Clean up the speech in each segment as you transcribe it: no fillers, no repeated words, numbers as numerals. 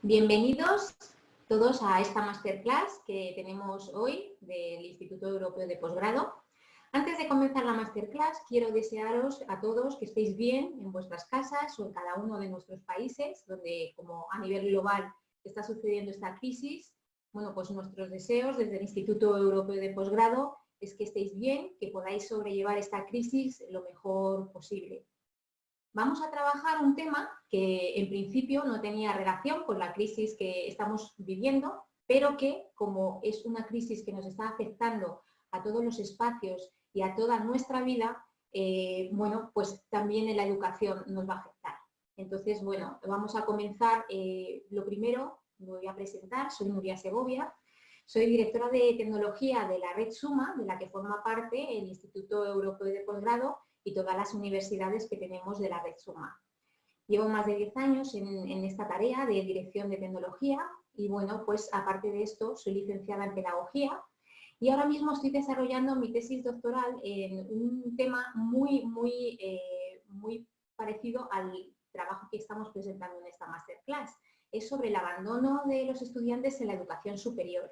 Bienvenidos todos a esta masterclass que tenemos hoy del Instituto Europeo de Posgrado. Antes de comenzar la masterclass, quiero desearos a todos que estéis bien en vuestras casas o en cada uno de nuestros países, donde como a nivel global está sucediendo esta crisis. Bueno, pues nuestros deseos desde el Instituto Europeo de Posgrado es que estéis bien, que podáis sobrellevar esta crisis lo mejor posible. Vamos a trabajar un tema que en principio no tenía relación con la crisis que estamos viviendo, pero que como es una crisis que nos está afectando a todos los espacios y a toda nuestra vida, bueno, pues también en la educación nos va a afectar. Entonces, bueno, vamos a comenzar. Lo primero, me voy a presentar, soy Nuria Segovia, soy directora de tecnología de la red Suma, de la que forma parte el Instituto Europeo de Posgrado y todas las universidades que tenemos de la red Suma. Llevo más de 10 años en esta tarea de dirección de tecnología y bueno, pues aparte de esto soy licenciada en pedagogía y ahora mismo estoy desarrollando mi tesis doctoral en un tema muy parecido al trabajo que estamos presentando en esta masterclass. Es sobre el abandono de los estudiantes en la educación superior.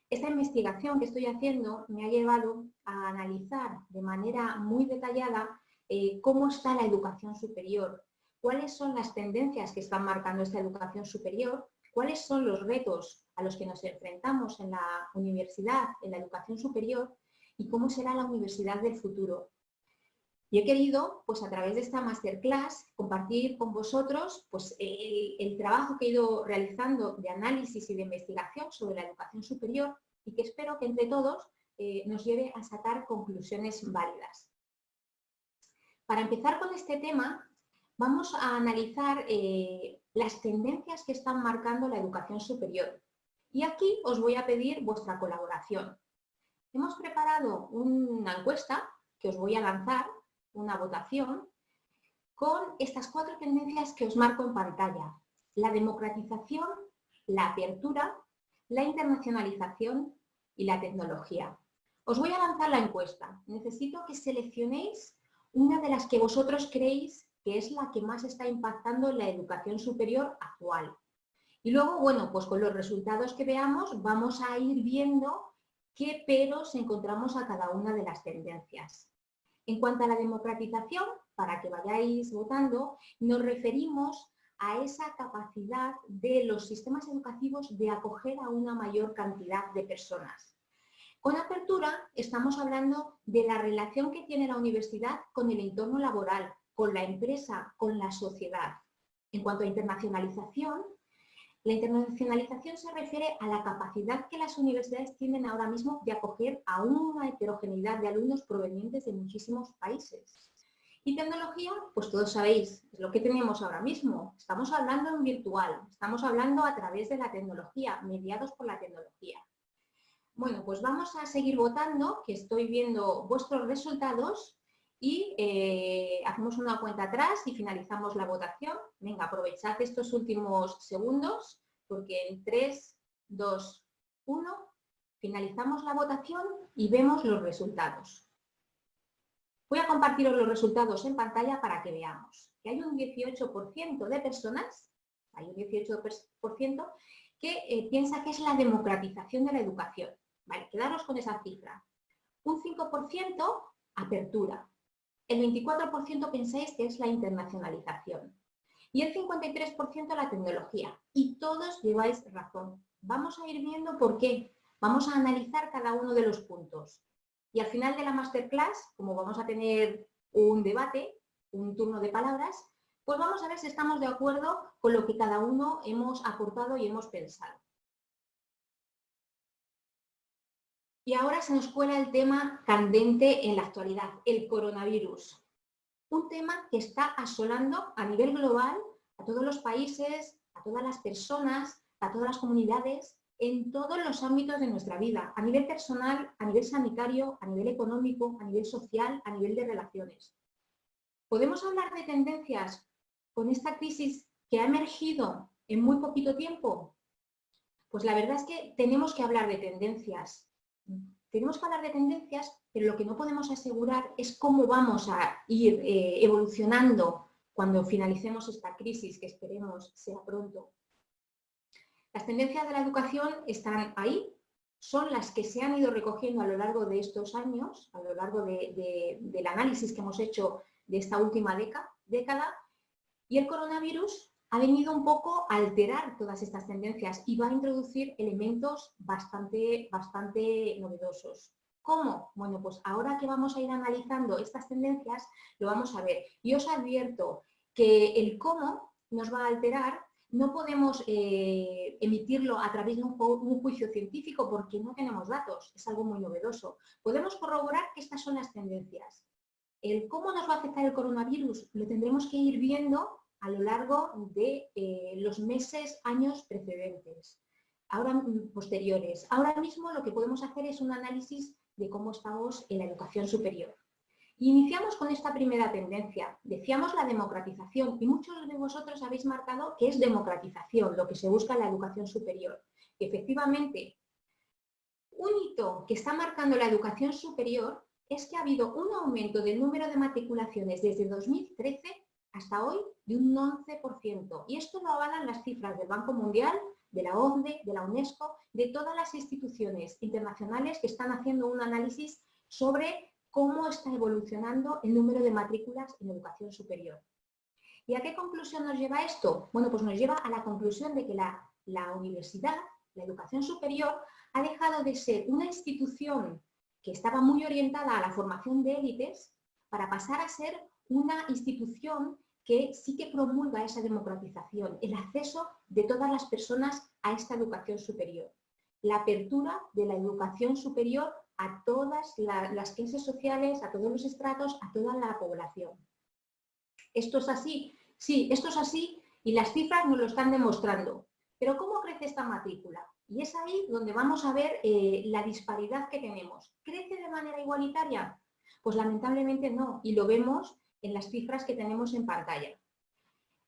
Esta investigación que estoy haciendo me ha llevado a analizar de manera muy detallada cómo está la educación superior, cuáles son las tendencias que están marcando esta educación superior, cuáles son los retos a los que nos enfrentamos en la universidad, en la educación superior y cómo será la universidad del futuro. Y he querido, pues a través de esta masterclass, compartir con vosotros pues, el trabajo que he ido realizando de análisis y de investigación sobre la educación superior y que espero que entre todos nos lleve a sacar conclusiones válidas. Para empezar con este tema, vamos a analizar las tendencias que están marcando la educación superior. Y aquí os voy a pedir vuestra colaboración. Hemos preparado una encuesta que os voy a lanzar, una votación, con estas 4 tendencias que os marco en pantalla. La democratización, la apertura, la internacionalización y la tecnología. Os voy a lanzar la encuesta. Necesito que seleccionéis una de las que vosotros creéis que es la que más está impactando en la educación superior actual. Y luego, bueno, pues con los resultados que veamos vamos a ir viendo qué peros encontramos a cada una de las tendencias. En cuanto a la democratización, para que vayáis votando, nos referimos a esa capacidad de los sistemas educativos de acoger a una mayor cantidad de personas. Con apertura estamos hablando de la relación que tiene la universidad con el entorno laboral, con la empresa, con la sociedad. En cuanto a internacionalización, la internacionalización se refiere a la capacidad que las universidades tienen ahora mismo de acoger a una heterogeneidad de alumnos provenientes de muchísimos países. Y tecnología, pues todos sabéis, es lo que tenemos ahora mismo. Estamos hablando en virtual, estamos hablando a través de la tecnología, mediados por la tecnología. Bueno, pues vamos a seguir votando, que estoy viendo vuestros resultados y hacemos una cuenta atrás y finalizamos la votación. Venga, aprovechad estos últimos segundos porque en 3, 2, 1 finalizamos la votación y vemos los resultados. Voy a compartiros los resultados en pantalla para que veamos que hay un 18% de personas, hay un 18% que piensa que es la democratización de la educación. Vale, quedaros con esa cifra. Un 5% apertura. El 24% pensáis que es la internacionalización. Y el 53% la tecnología. Y todos lleváis razón. Vamos a ir viendo por qué. Vamos a analizar cada uno de los puntos. Y al final de la masterclass, como vamos a tener un debate, un turno de palabras, pues vamos a ver si estamos de acuerdo con lo que cada uno hemos aportado y hemos pensado. Y ahora se nos cuela el tema candente en la actualidad, el coronavirus. Un tema que está asolando a nivel global a todos los países, a todas las personas, a todas las comunidades, en todos los ámbitos de nuestra vida, a nivel personal, a nivel sanitario, a nivel económico, a nivel social, a nivel de relaciones. ¿Podemos hablar de tendencias con esta crisis que ha emergido en muy poquito tiempo? Pues la verdad es que tenemos que hablar de tendencias. Tenemos que hablar de tendencias, pero lo que no podemos asegurar es cómo vamos a ir evolucionando cuando finalicemos esta crisis, que esperemos sea pronto. Las tendencias de la educación están ahí, son las que se han ido recogiendo a lo largo de estos años, a lo largo del análisis que hemos hecho de esta última década, y el coronavirus ha venido un poco a alterar todas estas tendencias y va a introducir elementos bastante novedosos. ¿Cómo? Bueno, pues ahora que vamos a ir analizando estas tendencias, lo vamos a ver. Y os advierto que el cómo nos va a alterar no podemos emitirlo a través de un juicio científico porque no tenemos datos, es algo muy novedoso. Podemos corroborar que estas son las tendencias. El cómo nos va a afectar el coronavirus lo tendremos que ir viendo a lo largo de los meses, años precedentes, posteriores. Ahora mismo lo que podemos hacer es un análisis de cómo estamos en la educación superior. Iniciamos con esta primera tendencia, decíamos la democratización, y muchos de vosotros habéis marcado que es democratización, lo que se busca en la educación superior. Efectivamente, un hito que está marcando la educación superior es que ha habido un aumento del número de matriculaciones desde 2013 hasta hoy de un 11%. Y esto lo avalan las cifras del Banco Mundial, de la OCDE, de la UNESCO, de todas las instituciones internacionales que están haciendo un análisis sobre cómo está evolucionando el número de matrículas en educación superior. ¿Y a qué conclusión nos lleva esto? Bueno, pues nos lleva a la conclusión de que la universidad, la educación superior, ha dejado de ser una institución que estaba muy orientada a la formación de élites para pasar a ser una institución que sí que promulga esa democratización, el acceso de todas las personas a esta educación superior. La apertura de la educación superior a todas las clases sociales, a todos los estratos, a toda la población. ¿Esto es así? Sí, esto es así y las cifras nos lo están demostrando. Pero ¿cómo crece esta matrícula? Y es ahí donde vamos a ver la disparidad que tenemos. ¿Crece de manera igualitaria? Pues lamentablemente no, y lo vemos en las cifras que tenemos en pantalla.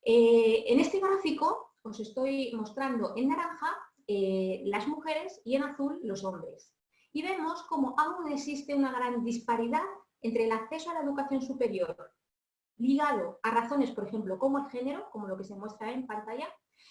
En este gráfico os estoy mostrando en naranja las mujeres y en azul los hombres. Y vemos cómo aún existe una gran disparidad entre el acceso a la educación superior, ligado a razones, por ejemplo, como el género, como lo que se muestra en pantalla,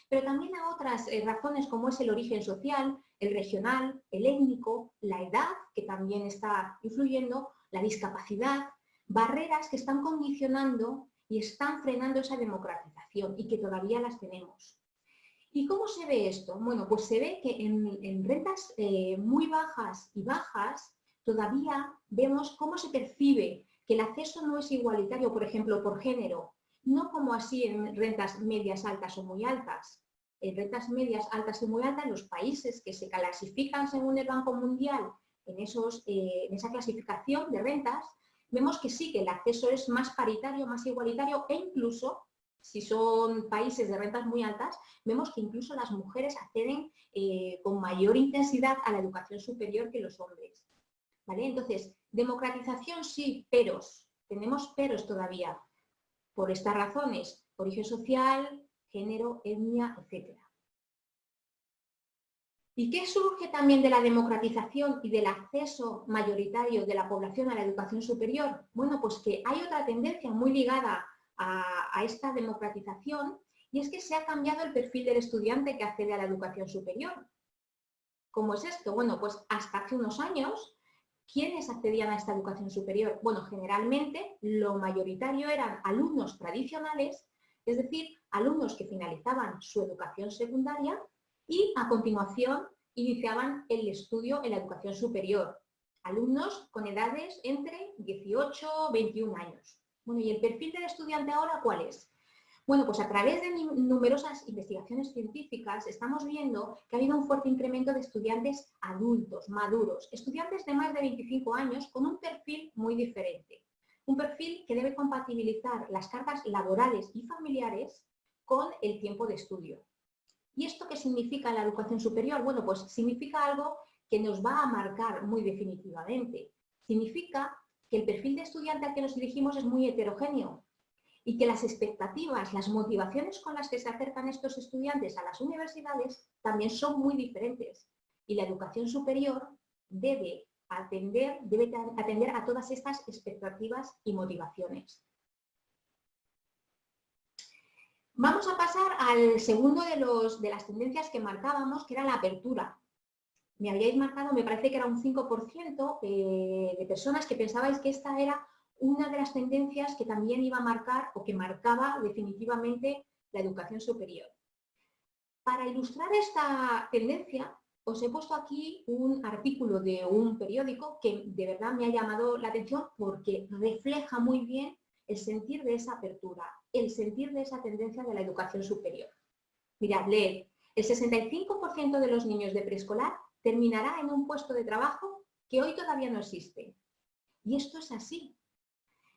pero también a otras razones como es el origen social, el regional, el étnico, la edad, que también está influyendo, la discapacidad, barreras que están condicionando y están frenando esa democratización y que todavía las tenemos. ¿Y cómo se ve esto? Bueno, pues se ve que en rentas muy bajas y bajas todavía vemos cómo se percibe que el acceso no es igualitario, por ejemplo, por género, no como así en rentas medias altas o muy altas. En rentas medias altas y muy altas, los países que se clasifican según el Banco Mundial en esa clasificación de rentas, vemos que sí, que el acceso es más paritario, más igualitario e incluso, si son países de rentas muy altas, vemos que incluso las mujeres acceden con mayor intensidad a la educación superior que los hombres. ¿Vale? Entonces, democratización sí, peros. Tenemos peros todavía. Por estas razones, origen social, género, etnia, etc. ¿Y qué surge también de la democratización y del acceso mayoritario de la población a la educación superior? Bueno, pues que hay otra tendencia muy ligada a esta democratización y es que se ha cambiado el perfil del estudiante que accede a la educación superior. ¿Cómo es esto? Bueno, pues hasta hace unos años, ¿quiénes accedían a esta educación superior? Bueno, generalmente lo mayoritario eran alumnos tradicionales, es decir, alumnos que finalizaban su educación secundaria y a continuación iniciaban el estudio en la educación superior. Alumnos con edades entre 18 y 21 años. Bueno, ¿y el perfil del estudiante ahora cuál es? Bueno, pues a través de numerosas investigaciones científicas estamos viendo que ha habido un fuerte incremento de estudiantes adultos, maduros, estudiantes de más de 25 años con un perfil muy diferente. Un perfil que debe compatibilizar las cargas laborales y familiares con el tiempo de estudio. ¿Y esto qué significa en la educación superior? Bueno, pues significa algo que nos va a marcar muy definitivamente. Significa que el perfil de estudiante al que nos dirigimos es muy heterogéneo y que las expectativas, las motivaciones con las que se acercan estos estudiantes a las universidades también son muy diferentes. Y la educación superior debe atender a todas estas expectativas y motivaciones. Vamos a pasar al segundo de las tendencias que marcábamos, que era la apertura. Me habíais marcado, me parece que era un 5% de personas que pensabais que esta era una de las tendencias que también iba a marcar o que marcaba definitivamente la educación superior. Para ilustrar esta tendencia, os he puesto aquí un artículo de un periódico que de verdad me ha llamado la atención porque refleja muy bien el sentir de esa apertura, el sentir de esa tendencia de la educación superior. Mirad, leed, el 65% de los niños de preescolar terminará en un puesto de trabajo que hoy todavía no existe. Y esto es así.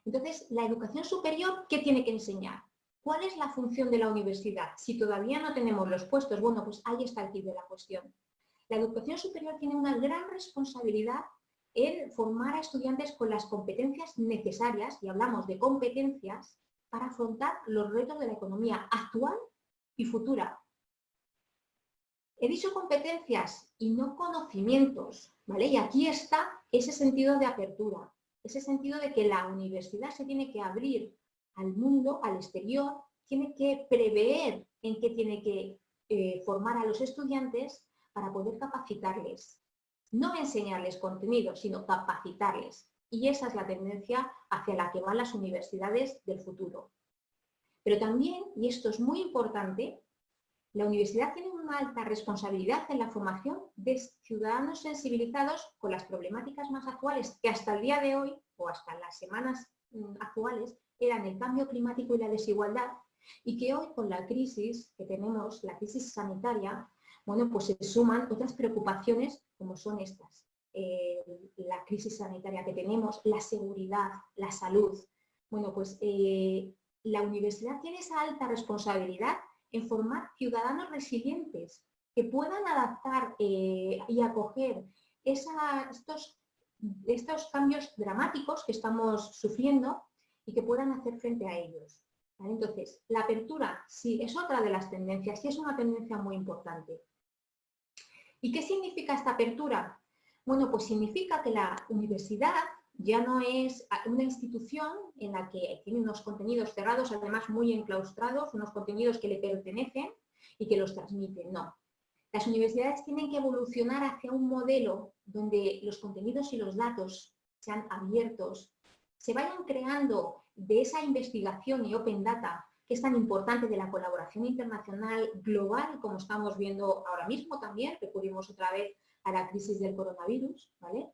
Entonces, la educación superior, ¿qué tiene que enseñar? ¿Cuál es la función de la universidad? Si todavía no tenemos los puestos, bueno, pues ahí está el quid de la cuestión. La educación superior tiene una gran responsabilidad en formar a estudiantes con las competencias necesarias, y hablamos de competencias, para afrontar los retos de la economía actual y futura. He dicho competencias y no conocimientos, ¿vale? Y aquí está ese sentido de apertura, ese sentido de que la universidad se tiene que abrir al mundo, al exterior, tiene que prever en qué tiene que formar a los estudiantes para poder capacitarles. No enseñarles contenido, sino capacitarles. Y esa es la tendencia hacia la que van las universidades del futuro. Pero también, y esto es muy importante, la universidad tiene una alta responsabilidad en la formación de ciudadanos sensibilizados con las problemáticas más actuales que hasta el día de hoy, o hasta las semanas actuales, eran el cambio climático y la desigualdad, y que hoy con la crisis que tenemos, la crisis sanitaria, bueno, pues se suman otras preocupaciones como son estas. La crisis sanitaria que tenemos, la seguridad, la salud. Bueno, pues la universidad tiene esa alta responsabilidad en formar ciudadanos resilientes que puedan adaptar y acoger estos cambios dramáticos que estamos sufriendo y que puedan hacer frente a ellos. ¿Vale? Entonces, la apertura sí es otra de las tendencias, sí es una tendencia muy importante. ¿Y qué significa esta apertura? Bueno, pues significa que la universidad ya no es una institución en la que tiene unos contenidos cerrados, además muy enclaustrados, unos contenidos que le pertenecen y que los transmiten, no. Las universidades tienen que evolucionar hacia un modelo donde los contenidos y los datos sean abiertos, se vayan creando de esa investigación y open data que es tan importante, de la colaboración internacional global, como estamos viendo ahora mismo también, recurrimos otra vez a la crisis del coronavirus, ¿vale?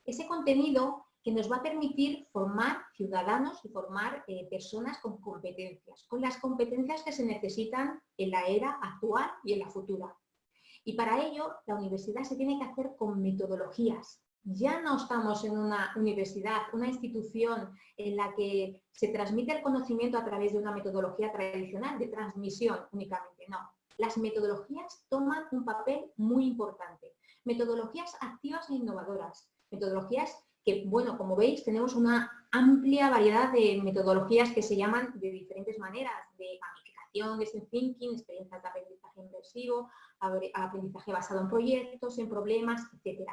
Ese contenido que nos va a permitir formar ciudadanos y formar personas con competencias, con las competencias que se necesitan en la era actual y en la futura. Y para ello, la universidad se tiene que hacer con metodologías. Ya no estamos en una universidad, una institución en la que se transmite el conocimiento a través de una metodología tradicional de transmisión únicamente, no. Las metodologías toman un papel muy importante. Metodologías activas e innovadoras. Metodologías que, bueno, como veis, tenemos una amplia variedad de metodologías que se llaman de diferentes maneras, de gamificación, design thinking, experiencias de aprendizaje inmersivo, aprendizaje basado en proyectos, en problemas, etc.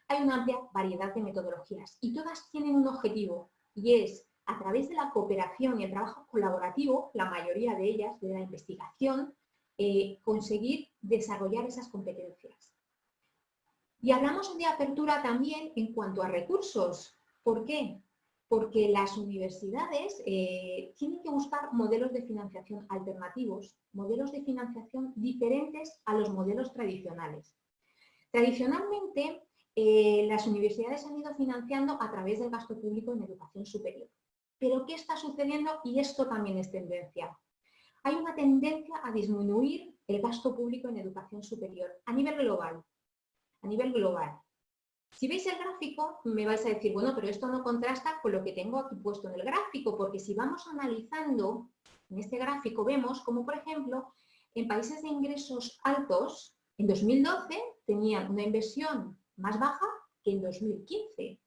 Hay una amplia variedad de metodologías y todas tienen un objetivo, y es, a través de la cooperación y el trabajo colaborativo, la mayoría de ellas, de la investigación, conseguir desarrollar esas competencias. Y hablamos de apertura también en cuanto a recursos. ¿Por qué? Porque las universidades tienen que buscar modelos de financiación alternativos, modelos de financiación diferentes a los modelos tradicionales. Tradicionalmente, las universidades han ido financiando a través del gasto público en educación superior. Pero ¿qué está sucediendo? Y esto también es tendencia. Hay una tendencia a disminuir el gasto público en educación superior a nivel global. A nivel global. Si veis el gráfico, me vais a decir, bueno, pero esto no contrasta con lo que tengo aquí puesto en el gráfico, porque si vamos analizando, en este gráfico vemos como, por ejemplo, en países de ingresos altos, en 2012 tenían una inversión más baja que en 2015.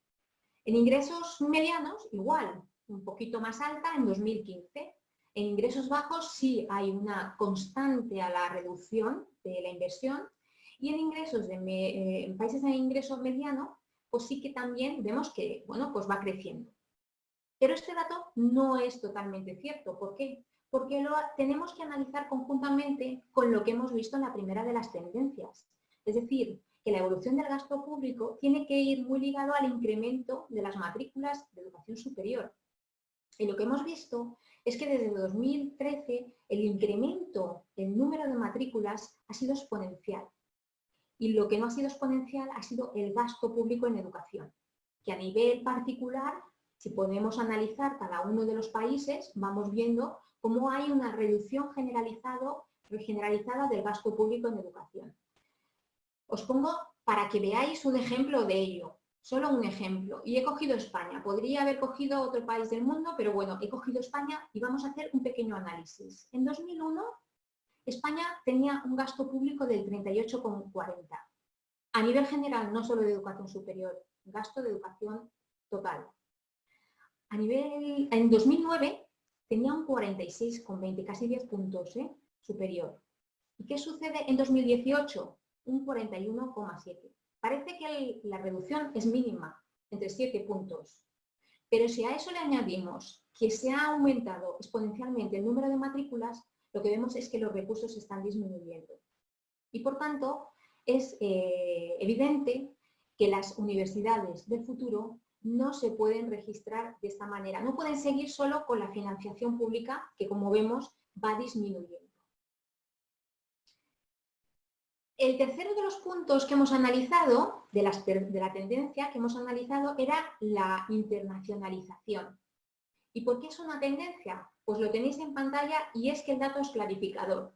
En ingresos medianos, igual, un poquito más alta en 2015. En ingresos bajos sí hay una constante a la reducción de la inversión. Y en ingresos en países de ingreso mediano, pues sí que también vemos que, bueno, pues va creciendo. Pero este dato no es totalmente cierto. ¿Por qué? Porque lo tenemos que analizar conjuntamente con lo que hemos visto en la primera de las tendencias. Es decir, que la evolución del gasto público tiene que ir muy ligado al incremento de las matrículas de educación superior. Y lo que hemos visto es que desde 2013 el incremento del número de matrículas ha sido exponencial. Y lo que no ha sido exponencial ha sido el gasto público en educación, que a nivel particular, si podemos analizar cada uno de los países, vamos viendo cómo hay una reducción generalizada del gasto público en educación. Os pongo para que veáis un ejemplo de ello, solo un ejemplo. Y he cogido España, podría haber cogido otro país del mundo, pero bueno, he cogido España y vamos a hacer un pequeño análisis. En 2001, España tenía un gasto público del 38,40. A nivel general, no solo de educación superior, gasto de educación total. En 2009 tenía un 46,20, casi 10 puntos superior. ¿Y qué sucede en 2018? Un 41,7. Parece que la reducción es mínima, entre 7 puntos. Pero si a eso le añadimos que se ha aumentado exponencialmente el número de matrículas, lo que vemos es que los recursos están disminuyendo. Y por tanto, es evidente que las universidades del futuro no se pueden registrar de esta manera. No pueden seguir solo con la financiación pública que, como vemos, va disminuyendo. El tercero de los puntos que hemos analizado, de la tendencia que hemos analizado, era la internacionalización. ¿Y por qué es una tendencia? Pues lo tenéis en pantalla y es que el dato es clarificador.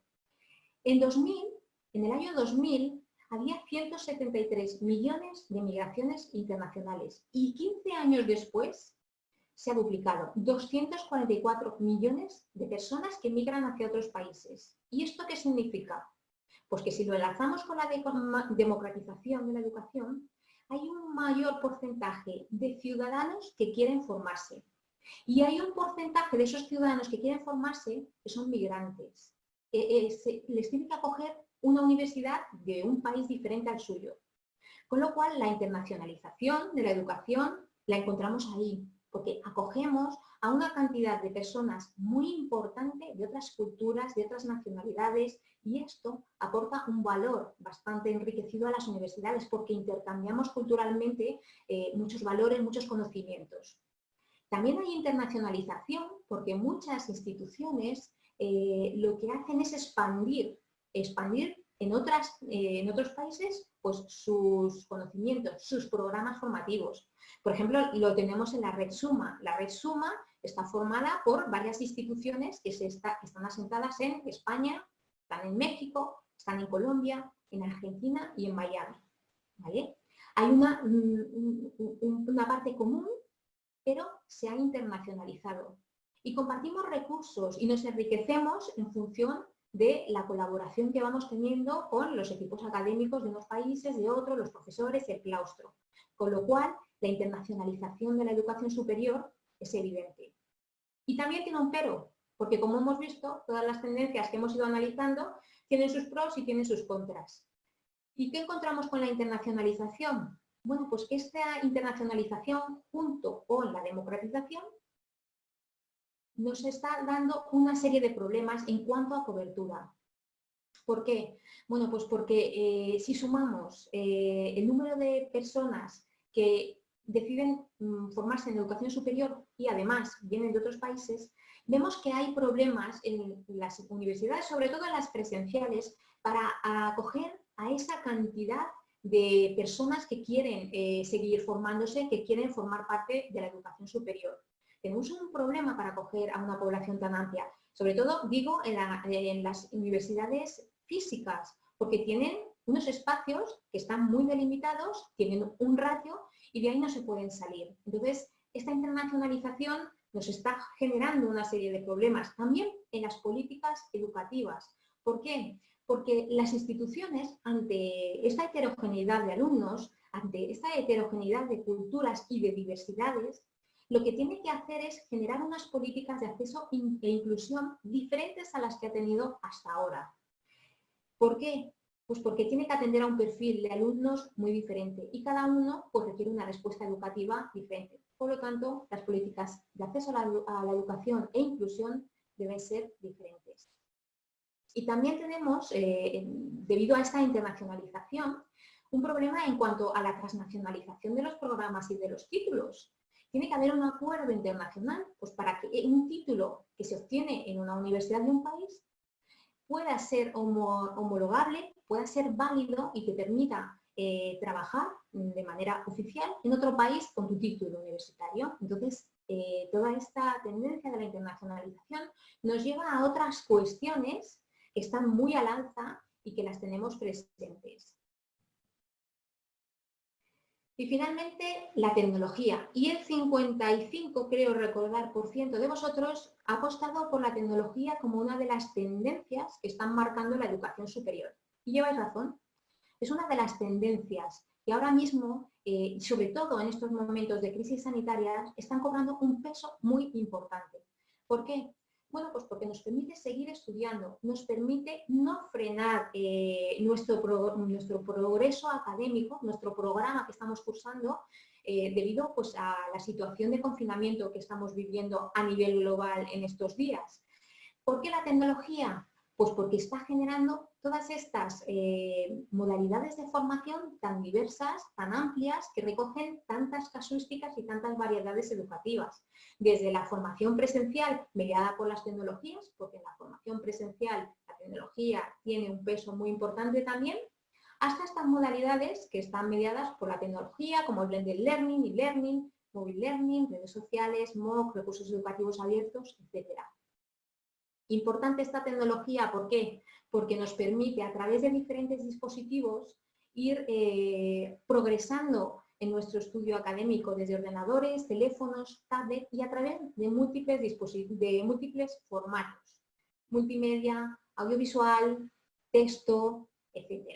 En el año 2000 había 173 millones de migraciones internacionales y 15 años después se ha duplicado, 244 millones de personas que migran hacia otros países. ¿Y esto qué significa? Pues que si lo enlazamos con la democratización de la educación, hay un mayor porcentaje de ciudadanos que quieren formarse. Y hay un porcentaje de esos ciudadanos que quieren formarse que son migrantes. Les tiene que acoger una universidad de un país diferente al suyo. Con lo cual, la internacionalización de la educación la encontramos ahí, porque acogemos a una cantidad de personas muy importante de otras culturas, de otras nacionalidades, y esto aporta un valor bastante enriquecido a las universidades, porque intercambiamos culturalmente muchos valores, muchos conocimientos. También hay internacionalización, porque muchas instituciones lo que hacen es expandir en otros países pues, sus conocimientos, sus programas formativos. Por ejemplo, lo tenemos en la Red Suma. La Red Suma está formada por varias instituciones que están asentadas en España, están en México, están en Colombia, en Argentina y en Miami. ¿Vale? Hay una parte común, pero se ha internacionalizado. Y compartimos recursos y nos enriquecemos en función de la colaboración que vamos teniendo con los equipos académicos de unos países, de otros, los profesores, el claustro. Con lo cual, la internacionalización de la educación superior es evidente. Y también tiene un pero, porque como hemos visto, todas las tendencias que hemos ido analizando tienen sus pros y tienen sus contras. ¿Y qué encontramos con la internacionalización? Bueno, pues que esta internacionalización, junto con la democratización, nos está dando una serie de problemas en cuanto a cobertura. ¿Por qué? Bueno, pues porque si sumamos el número de personas que deciden formarse en educación superior y además vienen de otros países, vemos que hay problemas en las universidades, sobre todo en las presenciales, para acoger a esa cantidad de personas que quieren seguir formándose, que quieren formar parte de la educación superior. Tenemos un problema para acoger a una población tan amplia, sobre todo, digo, en las universidades físicas, porque tienen unos espacios que están muy delimitados, tienen un ratio y de ahí no se pueden salir. Entonces, esta internacionalización nos está generando una serie de problemas, también en las políticas educativas. ¿Por qué? Porque las instituciones, ante esta heterogeneidad de alumnos, ante esta heterogeneidad de culturas y de diversidades, lo que tiene que hacer es generar unas políticas de acceso e inclusión diferentes a las que ha tenido hasta ahora. ¿Por qué? Pues porque tiene que atender a un perfil de alumnos muy diferente y cada uno pues, requiere una respuesta educativa diferente. Por lo tanto, las políticas de acceso a la educación e inclusión deben ser diferentes. Y también tenemos, debido a esta internacionalización, un problema en cuanto a la transnacionalización de los programas y de los títulos. Tiene que haber un acuerdo internacional pues, para que un título que se obtiene en una universidad de un país pueda ser homologable, pueda ser válido y te permita trabajar de manera oficial en otro país con tu título universitario. Entonces, toda esta tendencia de la internacionalización nos lleva a otras cuestiones que están muy al alza y que las tenemos presentes. Y finalmente, la tecnología. Y el 55, creo recordar, por ciento de vosotros ha apostado por la tecnología como una de las tendencias que están marcando la educación superior. Y lleváis razón. Es una de las tendencias que ahora mismo, sobre todo en estos momentos de crisis sanitaria, están cobrando un peso muy importante. ¿Por qué? Bueno, pues porque nos permite seguir estudiando, nos permite no frenar nuestro progreso académico, nuestro programa que estamos cursando, debido pues, a la situación de confinamiento que estamos viviendo a nivel global en estos días. ¿Por qué la tecnología? Pues porque está generando todas estas modalidades de formación tan diversas, tan amplias, que recogen tantas casuísticas y tantas variedades educativas. Desde la formación presencial mediada por las tecnologías, porque en la formación presencial la tecnología tiene un peso muy importante también, hasta estas modalidades que están mediadas por la tecnología, como el blended learning, e-learning, mobile learning, redes sociales, MOOC, recursos educativos abiertos, etc. Importante esta tecnología, ¿por qué? Porque nos permite a través de diferentes dispositivos ir progresando en nuestro estudio académico desde ordenadores, teléfonos, tablets y a través de múltiples formatos, multimedia, audiovisual, texto, etc.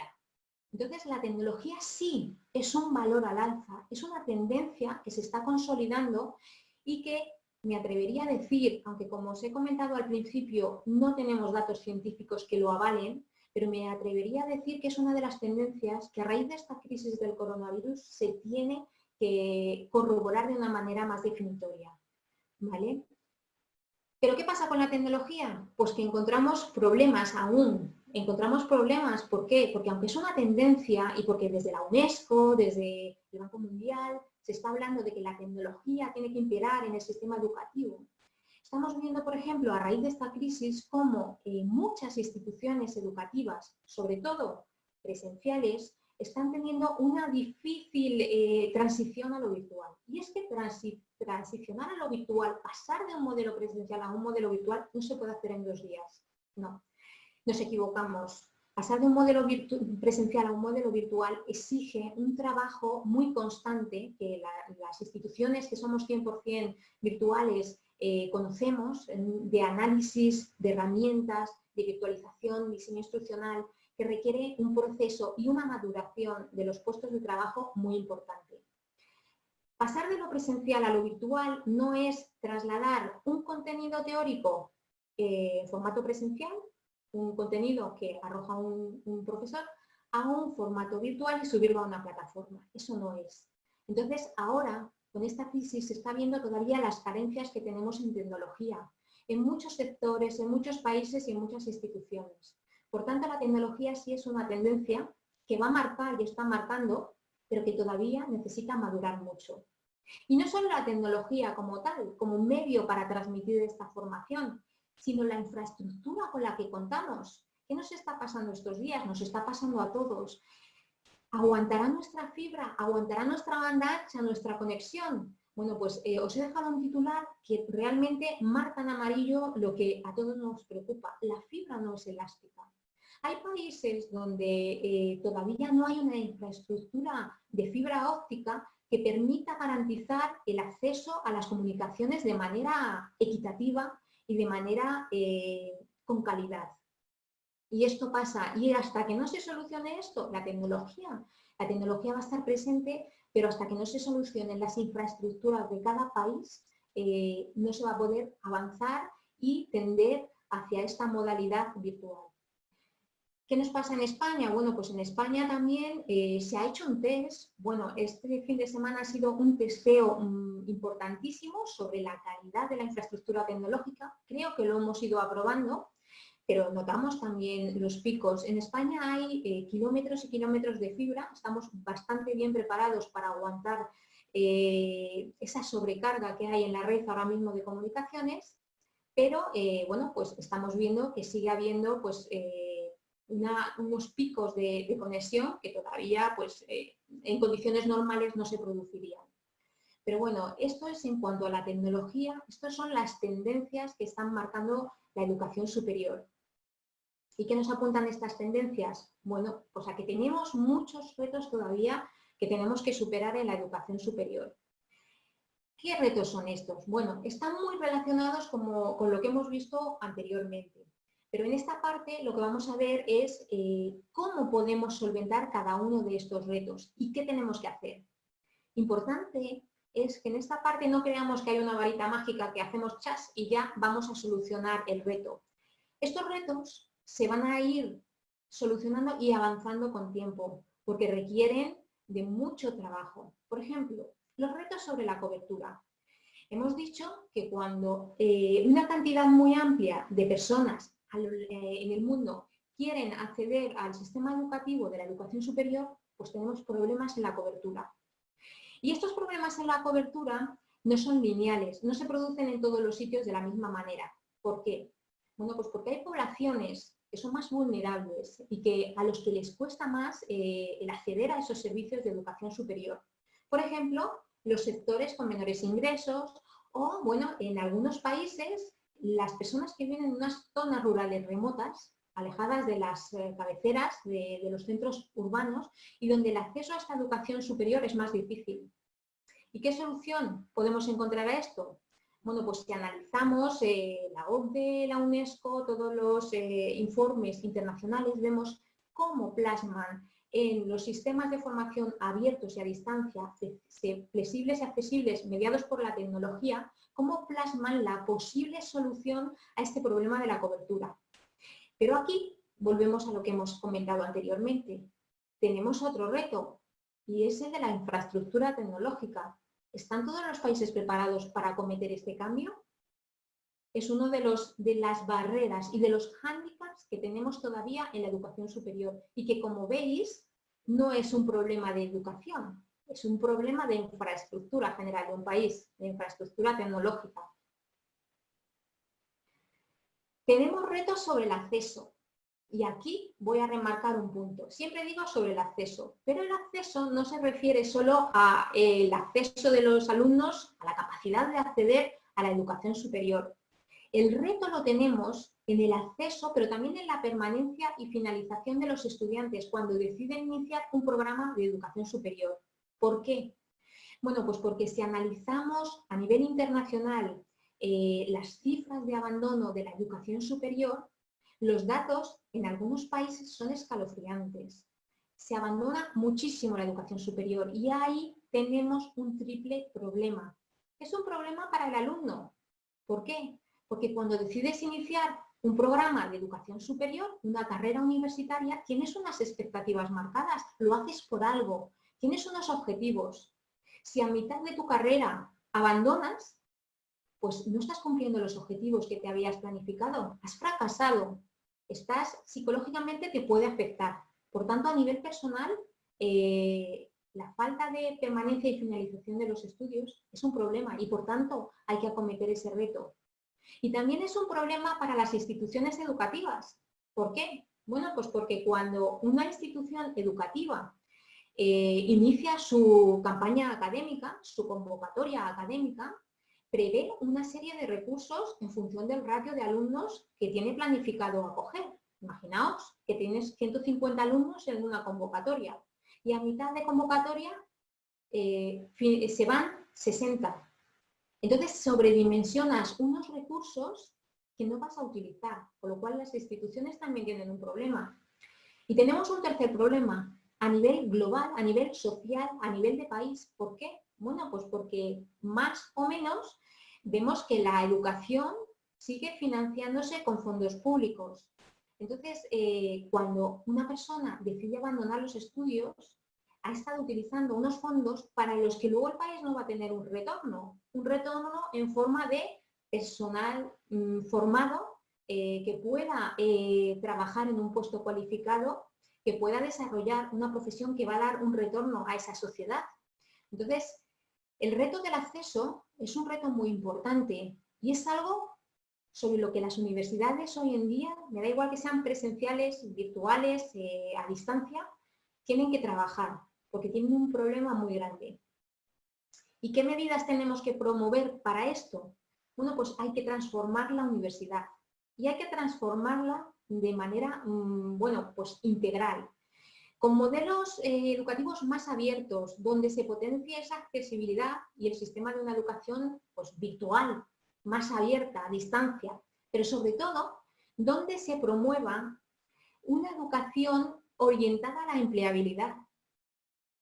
Entonces la tecnología sí es un valor al alza, es una tendencia que se está consolidando y que me atrevería a decir, aunque como os he comentado al principio, no tenemos datos científicos que lo avalen, pero me atrevería a decir que es una de las tendencias que a raíz de esta crisis del coronavirus se tiene que corroborar de una manera más definitoria, ¿vale? ¿Pero qué pasa con la tecnología? Pues que encontramos problemas aún. Encontramos problemas, ¿por qué? Porque aunque es una tendencia y porque desde la UNESCO, desde el Banco Mundial, se está hablando de que la tecnología tiene que imperar en el sistema educativo. Estamos viendo, por ejemplo, a raíz de esta crisis, cómo muchas instituciones educativas, sobre todo presenciales, están teniendo una difícil transición a lo virtual. Y es que transicionar a lo virtual, pasar de un modelo presencial a un modelo virtual, no se puede hacer en 2 días. No, nos equivocamos. Pasar de un modelo presencial a un modelo virtual exige un trabajo muy constante que las instituciones que somos 100% virtuales conocemos, de análisis, de herramientas, de virtualización, diseño instruccional, que requiere un proceso y una maduración de los puestos de trabajo muy importante. Pasar de lo presencial a lo virtual no es trasladar un contenido teórico en formato presencial, un contenido que arroja un profesor, a un formato virtual y subirlo a una plataforma. Eso no es. Entonces, ahora, con esta crisis, se está viendo todavía las carencias que tenemos en tecnología, en muchos sectores, en muchos países y en muchas instituciones. Por tanto, la tecnología sí es una tendencia que va a marcar y está marcando, pero que todavía necesita madurar mucho. Y no solo la tecnología como tal, como un medio para transmitir esta formación, sino la infraestructura con la que contamos. ¿Qué nos está pasando estos días? Nos está pasando a todos. ¿Aguantará nuestra fibra? ¿Aguantará nuestra banda ancha, nuestra conexión? Bueno, pues os he dejado un titular que realmente marca en amarillo lo que a todos nos preocupa. La fibra no es elástica. Hay países donde todavía no hay una infraestructura de fibra óptica que permita garantizar el acceso a las comunicaciones de manera equitativa y de manera con calidad. Y esto pasa, y hasta que no se solucione esto, la tecnología va a estar presente, pero hasta que no se solucionen las infraestructuras de cada país, no se va a poder avanzar y tender hacia esta modalidad virtual. ¿Qué nos pasa en España? Bueno, pues en España también se ha hecho un test. Bueno, este fin de semana ha sido un testeo importantísimo sobre la calidad de la infraestructura tecnológica. Creo medio, que lo hemos ido aprobando, pero notamos también los picos. En España hay kilómetros y kilómetros de fibra, estamos bastante bien preparados para aguantar esa sobrecarga que hay en la red ahora mismo de comunicaciones, pero bueno, pues estamos viendo que sigue habiendo pues, unos picos de conexión que todavía pues, en condiciones normales no se producirían. Pero bueno, esto es en cuanto a la tecnología, estas son las tendencias que están marcando la educación superior. ¿Y qué nos apuntan estas tendencias? Bueno, pues a que tenemos muchos retos todavía que tenemos que superar en la educación superior. ¿Qué retos son estos? Bueno, están muy relacionados con lo que hemos visto anteriormente. Pero en esta parte lo que vamos a ver es cómo podemos solventar cada uno de estos retos y qué tenemos que hacer. Importante es que en esta parte no creamos que hay una varita mágica que hacemos chas y ya vamos a solucionar el reto. Estos retos se van a ir solucionando y avanzando con tiempo, porque requieren de mucho trabajo. Por ejemplo, los retos sobre la cobertura. Hemos dicho que cuando una cantidad muy amplia de personas en el mundo quieren acceder al sistema educativo de la educación superior, pues tenemos problemas en la cobertura. Y estos problemas en la cobertura no son lineales, no se producen en todos los sitios de la misma manera. ¿Por qué? Bueno, pues porque hay poblaciones que son más vulnerables y que a los que les cuesta más el acceder a esos servicios de educación superior. Por ejemplo, los sectores con menores ingresos o, bueno, en algunos países, las personas que viven en unas zonas rurales remotas, alejadas de las cabeceras de los centros urbanos y donde el acceso a esta educación superior es más difícil. ¿Y qué solución podemos encontrar a esto? Bueno, pues si analizamos la OCDE, la UNESCO, todos los informes internacionales, vemos cómo plasman en los sistemas de formación abiertos y a distancia, flexibles y accesibles, mediados por la tecnología, cómo plasman la posible solución a este problema de la cobertura. Pero aquí volvemos a lo que hemos comentado anteriormente. Tenemos otro reto y es el de la infraestructura tecnológica. ¿Están todos los países preparados para acometer este cambio? Es uno de las barreras y de los hándicaps que tenemos todavía en la educación superior y que, como veis, no es un problema de educación, es un problema de infraestructura general de un país, de infraestructura tecnológica. Tenemos retos sobre el acceso. Y aquí voy a remarcar un punto. Siempre digo sobre el acceso, pero el acceso no se refiere solo al acceso de los alumnos, a la capacidad de acceder a la educación superior. El reto lo tenemos en el acceso, pero también en la permanencia y finalización de los estudiantes cuando deciden iniciar un programa de educación superior. ¿Por qué? Bueno, pues porque si analizamos a nivel internacional las cifras de abandono de la educación superior, los datos en algunos países son escalofriantes. Se abandona muchísimo la educación superior y ahí tenemos un triple problema. Es un problema para el alumno. ¿Por qué? Porque cuando decides iniciar un programa de educación superior, una carrera universitaria, tienes unas expectativas marcadas, lo haces por algo, tienes unos objetivos. Si a mitad de tu carrera abandonas, pues no estás cumpliendo los objetivos que te habías planificado, has fracasado. Psicológicamente te puede afectar. Por tanto, a nivel personal, la falta de permanencia y finalización de los estudios es un problema y, por tanto, hay que acometer ese reto. Y también es un problema para las instituciones educativas. ¿Por qué? Bueno, pues porque cuando una institución educativa inicia su campaña académica, su convocatoria académica, prevé una serie de recursos en función del ratio de alumnos que tiene planificado acoger. Imaginaos que tienes 150 alumnos en una convocatoria y a mitad de convocatoria se van 60. Entonces sobredimensionas unos recursos que no vas a utilizar, con lo cual las instituciones también tienen un problema. Y tenemos un tercer problema a nivel global, a nivel social, a nivel de país. ¿Por qué? Bueno, pues porque más o menos vemos que la educación sigue financiándose con fondos públicos. Entonces, cuando una persona decide abandonar los estudios, ha estado utilizando unos fondos para los que luego el país no va a tener un retorno en forma de personal formado que pueda trabajar en un puesto cualificado, que pueda desarrollar una profesión que va a dar un retorno a esa sociedad. Entonces, el reto del acceso es un reto muy importante y es algo sobre lo que las universidades hoy en día, me da igual que sean presenciales, virtuales, a distancia, tienen que trabajar porque tienen un problema muy grande. ¿Y qué medidas tenemos que promover para esto? Bueno, pues hay que transformar la universidad y hay que transformarla de manera, bueno, pues integral, con modelos educativos más abiertos, donde se potencie esa accesibilidad y el sistema de una educación pues, virtual, más abierta, a distancia, pero sobre todo, donde se promueva una educación orientada a la empleabilidad.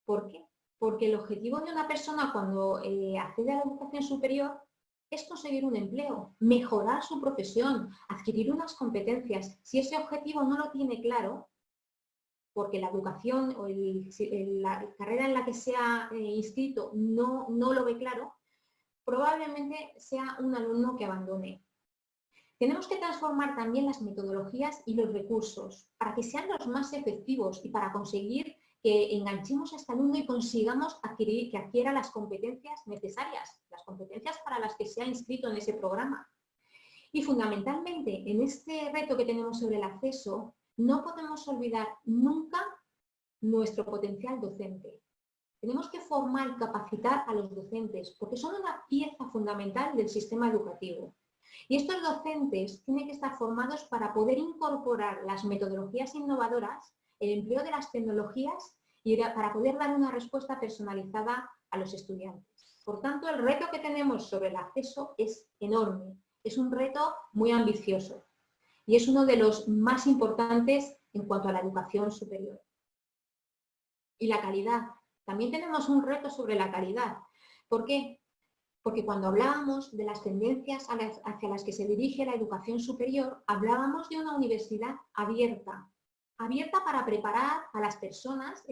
¿Por qué? Porque el objetivo de una persona cuando accede a la educación superior es conseguir un empleo, mejorar su profesión, adquirir unas competencias. Si ese objetivo no lo tiene claro, porque la educación o la carrera en la que se ha inscrito no lo ve claro, probablemente sea un alumno que abandone. Tenemos que transformar también las metodologías y los recursos para que sean los más efectivos y para conseguir que enganchemos a este alumno y consigamos que adquiera las competencias necesarias, las competencias para las que se ha inscrito en ese programa. Y fundamentalmente, en este reto que tenemos sobre el acceso, no podemos olvidar nunca nuestro potencial docente. Tenemos que formar y capacitar a los docentes porque son una pieza fundamental del sistema educativo. Y estos docentes tienen que estar formados para poder incorporar las metodologías innovadoras, el empleo de las tecnologías y para poder dar una respuesta personalizada a los estudiantes. Por tanto, el reto que tenemos sobre el acceso es enorme, es un reto muy ambicioso y es uno de los más importantes en cuanto a la educación superior. Y la calidad. También tenemos un reto sobre la calidad. ¿Por qué? Porque cuando hablábamos de las tendencias hacia las que se dirige la educación superior, hablábamos de una universidad abierta, abierta para preparar a las personas,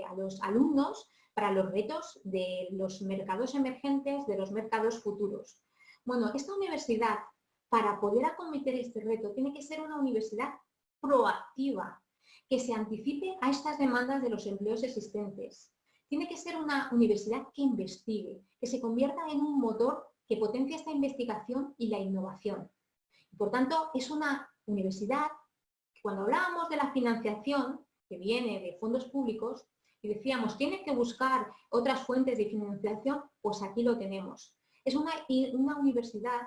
a los alumnos, para los retos de los mercados emergentes, de los mercados futuros. Bueno, esta universidad, para poder acometer este reto, tiene que ser una universidad proactiva, que se anticipe a estas demandas de los empleos existentes. Tiene que ser una universidad que investigue, que se convierta en un motor que potencie esta investigación y la innovación. Por tanto, es una universidad que cuando hablábamos de la financiación, que viene de fondos públicos, y decíamos, tiene que buscar otras fuentes de financiación, pues aquí lo tenemos. Es una universidad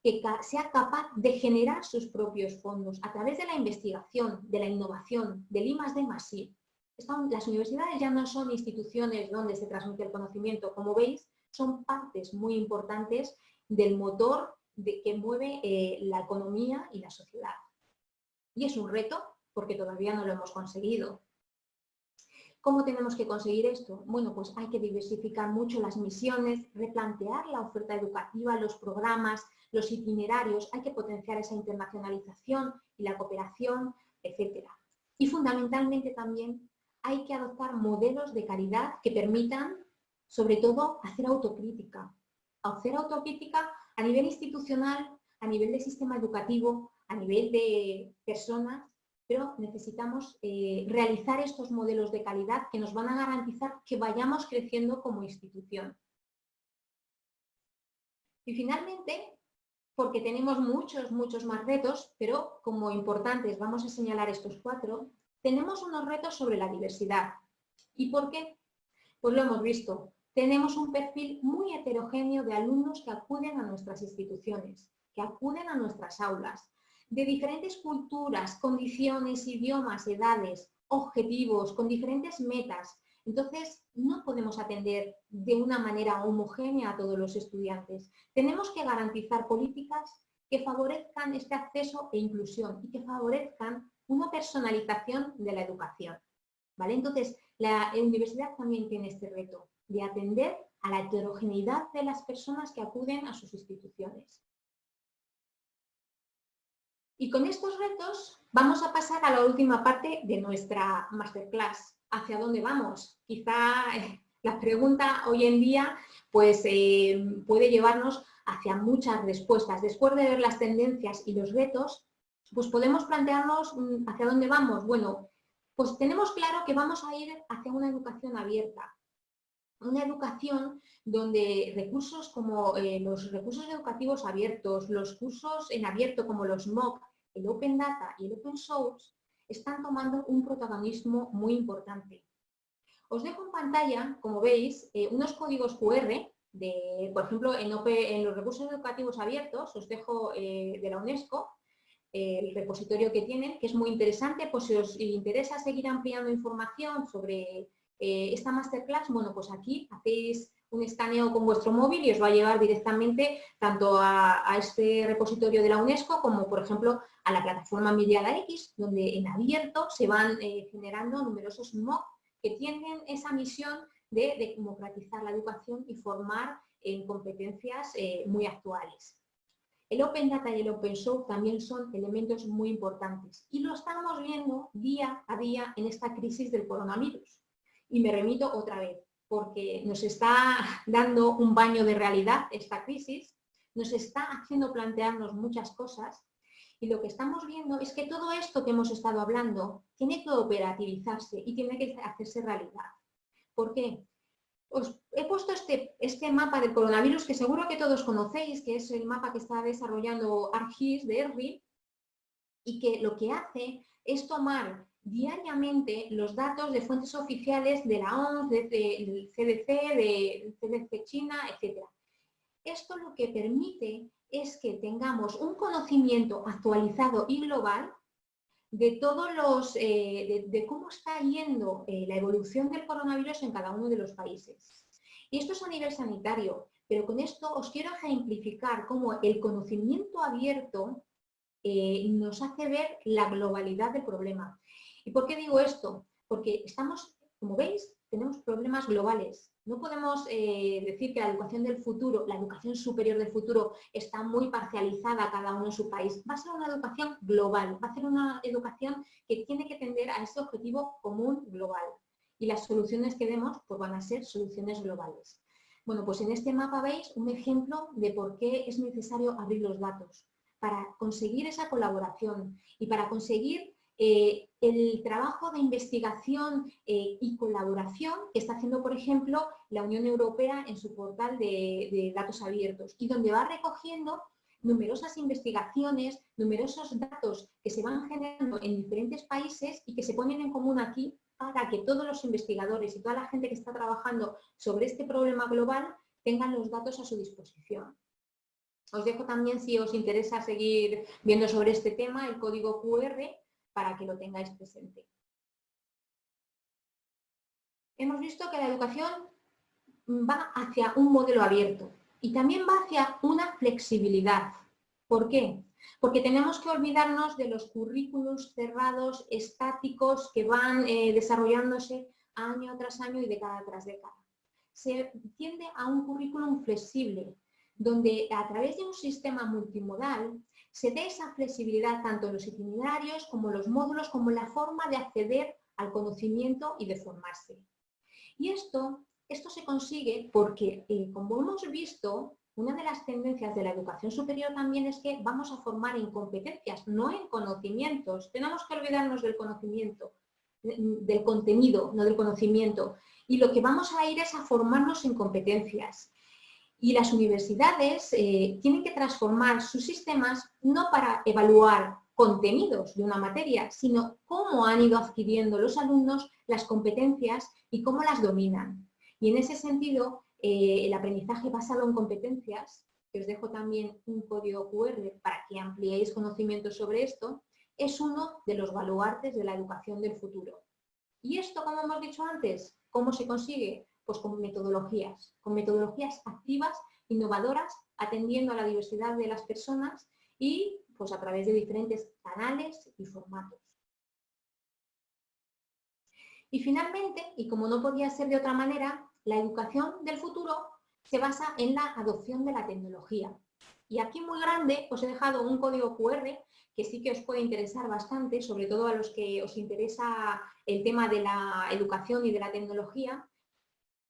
que sea capaz de generar sus propios fondos a través de la investigación, de la innovación, del I+D+I. Las universidades ya no son instituciones donde se transmite el conocimiento, como veis, son partes muy importantes del motor que mueve la economía y la sociedad. Y es un reto porque todavía no lo hemos conseguido. ¿Cómo tenemos que conseguir esto? Bueno, pues hay que diversificar mucho las misiones, replantear la oferta educativa, los programas, los itinerarios, hay que potenciar esa internacionalización y la cooperación, etc. Y fundamentalmente también hay que adoptar modelos de calidad que permitan, sobre todo, hacer autocrítica. Hacer autocrítica a nivel institucional, a nivel de sistema educativo, a nivel de personas, pero necesitamos realizar estos modelos de calidad que nos van a garantizar que vayamos creciendo como institución. Y finalmente, porque tenemos muchos más retos, pero como importantes vamos a señalar estos 4, tenemos unos retos sobre la diversidad. ¿Y por qué? Pues lo hemos visto. Tenemos un perfil muy heterogéneo de alumnos que acuden a nuestras instituciones, que acuden a nuestras aulas, de diferentes culturas, condiciones, idiomas, edades, objetivos, con diferentes metas. Entonces, no podemos atender de una manera homogénea a todos los estudiantes. Tenemos que garantizar políticas que favorezcan este acceso e inclusión y que favorezcan una personalización de la educación. ¿Vale? Entonces, la universidad también tiene este reto de atender a la heterogeneidad de las personas que acuden a sus instituciones. Y con estos retos vamos a pasar a la última parte de nuestra masterclass. ¿Hacia dónde vamos? Quizá la pregunta hoy en día pues, puede llevarnos hacia muchas respuestas. Después de ver las tendencias y los retos, pues podemos plantearnos hacia dónde vamos. Bueno, pues tenemos claro que vamos a ir hacia una educación abierta. Una educación donde recursos como los recursos educativos abiertos, los cursos en abierto como los MOOC, el Open Data y el Open Source están tomando un protagonismo muy importante. Os dejo en pantalla, como veis, unos códigos QR, por ejemplo, en los recursos educativos abiertos, os dejo de la UNESCO, el repositorio que tienen, que es muy interesante, pues si os interesa seguir ampliando información sobre esta masterclass, bueno, pues aquí hacéis un escaneo con vuestro móvil y os va a llevar directamente tanto a este repositorio de la UNESCO como, por ejemplo, a la plataforma Miriada X, donde en abierto se van generando numerosos MOOC que tienen esa misión de democratizar la educación y formar en competencias muy actuales. El Open Data y el Open Source también son elementos muy importantes y lo estamos viendo día a día en esta crisis del coronavirus. Y me remito otra vez, porque nos está dando un baño de realidad esta crisis, nos está haciendo plantearnos muchas cosas y lo que estamos viendo es que todo esto que hemos estado hablando tiene que operativizarse y tiene que hacerse realidad. ¿Por qué? Os he puesto este mapa del coronavirus que seguro que todos conocéis, que es el mapa que está desarrollando ArcGIS de ERRI y que lo que hace es tomar diariamente los datos de fuentes oficiales de la OMS, del CDC, del CDC China, etc. Esto lo que permite es que tengamos un conocimiento actualizado y global de todos de cómo está yendo la evolución del coronavirus en cada uno de los países. Y esto es a nivel sanitario, pero con esto os quiero ejemplificar cómo el conocimiento abierto nos hace ver la globalidad del problema. ¿Y por qué digo esto? Porque estamos, como veis, tenemos problemas globales. No podemos decir que la educación del futuro, la educación superior del futuro, está muy parcializada cada uno en su país. Va a ser una educación global, va a ser una educación que tiene que tender a ese objetivo común global. Y las soluciones que demos pues van a ser soluciones globales. Bueno, pues en este mapa veis un ejemplo de por qué es necesario abrir los datos, para conseguir esa colaboración y para conseguir el trabajo de investigación y colaboración que está haciendo, por ejemplo, la Unión Europea en su portal de datos abiertos y donde va recogiendo numerosas investigaciones, numerosos datos que se van generando en diferentes países y que se ponen en común aquí para que todos los investigadores y toda la gente que está trabajando sobre este problema global tengan los datos a su disposición. Os dejo también, si os interesa seguir viendo sobre este tema, el código QR para que lo tengáis presente. Hemos visto que la educación va hacia un modelo abierto y también va hacia una flexibilidad. ¿Por qué? Porque tenemos que olvidarnos de los currículos cerrados, estáticos, que van desarrollándose año tras año y década tras década. Se tiende a un currículum flexible, donde a través de un sistema multimodal se dé esa flexibilidad tanto en los itinerarios como en los módulos, como en la forma de acceder al conocimiento y de formarse. Y esto se consigue porque, como hemos visto, una de las tendencias de la educación superior también es que vamos a formar en competencias, no en conocimientos. Tenemos que olvidarnos del conocimiento, del contenido, no del conocimiento. Y lo que vamos a ir es a formarnos en competencias. Y las universidades tienen que transformar sus sistemas no para evaluar contenidos de una materia, sino cómo han ido adquiriendo los alumnos las competencias y cómo las dominan. Y en ese sentido, el aprendizaje basado en competencias, que os dejo también un código QR para que ampliéis conocimientos sobre esto, es uno de los baluartes de la educación del futuro. Y esto, como hemos dicho antes, ¿cómo se consigue? Pues con metodologías activas, innovadoras, atendiendo a la diversidad de las personas y pues a través de diferentes canales y formatos. Y finalmente, y como no podía ser de otra manera, la educación del futuro se basa en la adopción de la tecnología. Y aquí muy grande os he dejado un código QR que sí que os puede interesar bastante, sobre todo a los que os interesa el tema de la educación y de la tecnología,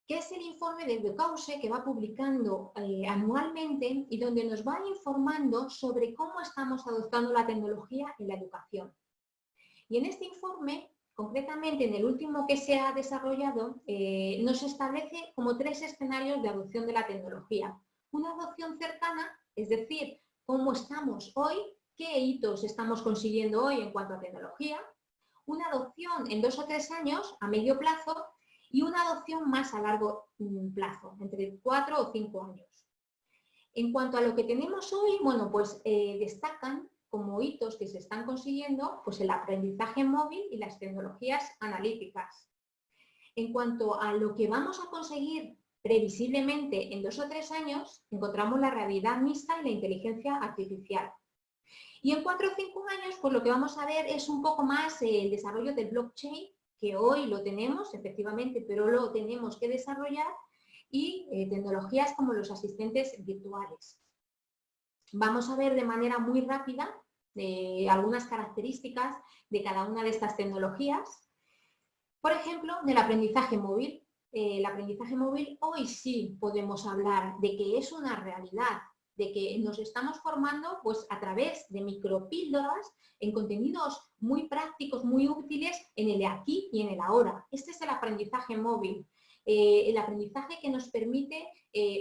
que es el informe del Bocause que va publicando anualmente y donde nos va informando sobre cómo estamos adoptando la tecnología en la educación. Y en este informe, concretamente en el último que se ha desarrollado, nos establece como 3 escenarios de adopción de la tecnología. Una adopción cercana, es decir, cómo estamos hoy, qué hitos estamos consiguiendo hoy en cuanto a tecnología. Una adopción en 2 o 3 años, a medio plazo, y una adopción más a largo plazo, entre 4 o 5 años. En cuanto a lo que tenemos hoy, bueno, pues destacan como hitos que se están consiguiendo pues el aprendizaje móvil y las tecnologías analíticas. En cuanto a lo que vamos a conseguir previsiblemente en 2 o 3 años, encontramos la realidad mixta y la inteligencia artificial. Y en 4 o 5 años, pues lo que vamos a ver es un poco más el desarrollo del blockchain, que hoy lo tenemos, efectivamente, pero lo tenemos que desarrollar, y tecnologías como los asistentes virtuales. Vamos a ver de manera muy rápida algunas características de cada una de estas tecnologías. Por ejemplo, del aprendizaje móvil. El aprendizaje móvil hoy sí podemos hablar de que es una realidad, de que nos estamos formando pues, a través de micropíldoras en contenidos muy prácticos, muy útiles en el aquí y en el ahora. Este es el aprendizaje móvil. El aprendizaje que nos permite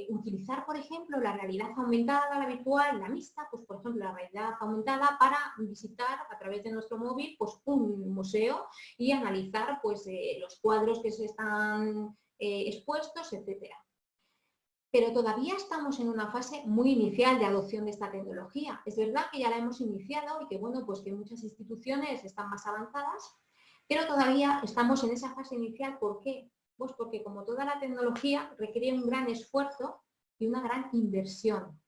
utilizar, por ejemplo, la realidad aumentada, la virtual, la mixta, pues por ejemplo, la realidad aumentada para visitar a través de nuestro móvil pues, un museo y analizar pues, los cuadros que se están expuestos, etcétera. Pero todavía estamos en una fase muy inicial de adopción de esta tecnología. Es verdad que ya la hemos iniciado y que, bueno, pues que muchas instituciones están más avanzadas, pero todavía estamos en esa fase inicial. ¿Por qué? Pues porque como toda la tecnología requiere un gran esfuerzo y una gran inversión.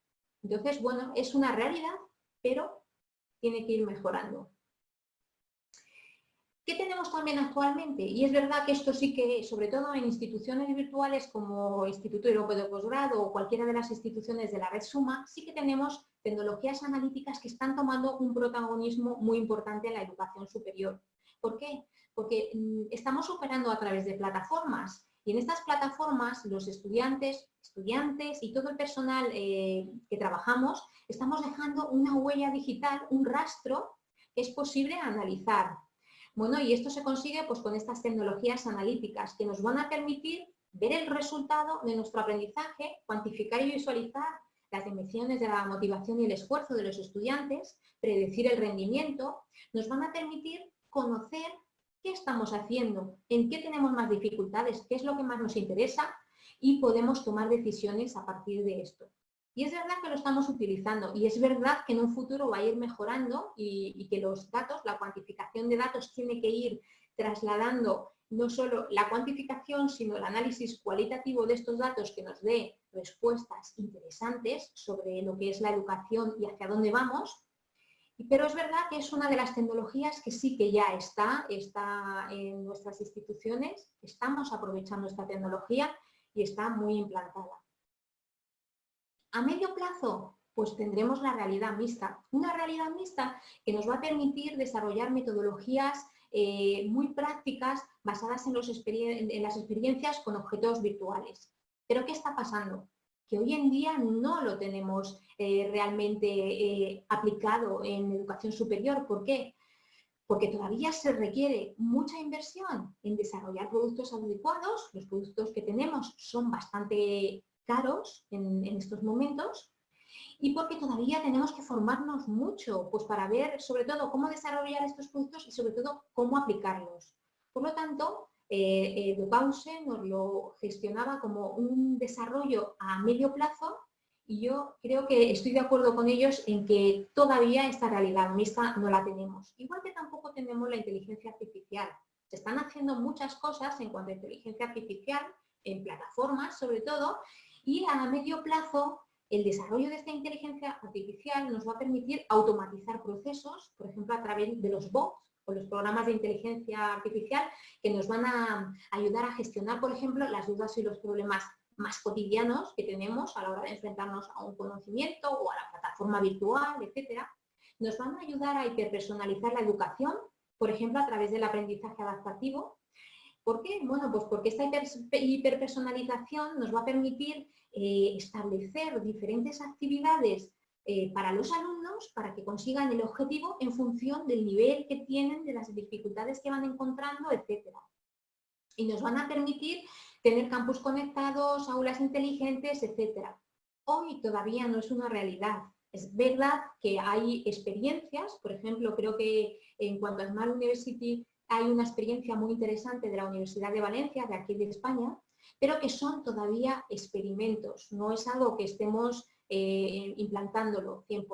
Entonces, bueno, es una realidad, pero tiene que ir mejorando. ¿Qué tenemos también actualmente? Y es verdad que esto sí que, sobre todo en instituciones virtuales como Instituto Europeo de Posgrado o cualquiera de las instituciones de la red Suma, sí que tenemos tecnologías analíticas que están tomando un protagonismo muy importante en la educación superior. ¿Por qué? Porque estamos operando a través de plataformas y en estas plataformas los estudiantes y todo el personal que trabajamos estamos dejando una huella digital, un rastro que es posible analizar. Bueno, y esto se consigue pues, con estas tecnologías analíticas que nos van a permitir ver el resultado de nuestro aprendizaje, cuantificar y visualizar las dimensiones de la motivación y el esfuerzo de los estudiantes, predecir el rendimiento, nos van a permitir conocer qué estamos haciendo, en qué tenemos más dificultades, qué es lo que más nos interesa y podemos tomar decisiones a partir de esto. Y es verdad que lo estamos utilizando y es verdad que en un futuro va a ir mejorando y que los datos, la cuantificación de datos tiene que ir trasladando no solo la cuantificación, sino el análisis cualitativo de estos datos que nos dé respuestas interesantes sobre lo que es la educación y hacia dónde vamos. Pero es verdad que es una de las tecnologías que sí que ya está en nuestras instituciones, estamos aprovechando esta tecnología y está muy implantada. A medio plazo, pues tendremos la realidad mixta. Una realidad mixta que nos va a permitir desarrollar metodologías muy prácticas basadas en las experiencias con objetos virtuales. ¿Pero qué está pasando? Que hoy en día no lo tenemos realmente aplicado en educación superior. ¿Por qué? Porque todavía se requiere mucha inversión en desarrollar productos adecuados. Los productos que tenemos son bastante caros en estos momentos y porque todavía tenemos que formarnos mucho pues para ver sobre todo cómo desarrollar estos productos y sobre todo cómo aplicarlos. Por lo tanto, Bocause nos lo gestionaba como un desarrollo a medio plazo y yo creo que estoy de acuerdo con ellos en que todavía esta realidad mixta no la tenemos. Igual que tampoco tenemos la inteligencia artificial. Se están haciendo muchas cosas en cuanto a inteligencia artificial, en plataformas sobre todo, y a medio plazo el desarrollo de esta inteligencia artificial nos va a permitir automatizar procesos, por ejemplo, a través de los bots o los programas de inteligencia artificial que nos van a ayudar a gestionar, por ejemplo, las dudas y los problemas más cotidianos que tenemos a la hora de enfrentarnos a un conocimiento o a la plataforma virtual, etcétera. Nos van a ayudar a hiperpersonalizar la educación, por ejemplo, a través del aprendizaje adaptativo, ¿Por qué? Bueno, pues porque esta hiperpersonalización nos va a permitir establecer diferentes actividades para los alumnos para que consigan el objetivo en función del nivel que tienen, de las dificultades que van encontrando, etcétera. Y nos van a permitir tener campus conectados, aulas inteligentes, etcétera. Hoy todavía no es una realidad. Es verdad que hay experiencias, por ejemplo, creo que en cuanto a Smart University hay una experiencia muy interesante de la Universidad de Valencia, de aquí de España, pero que son todavía experimentos, no es algo que estemos implantándolo 100%.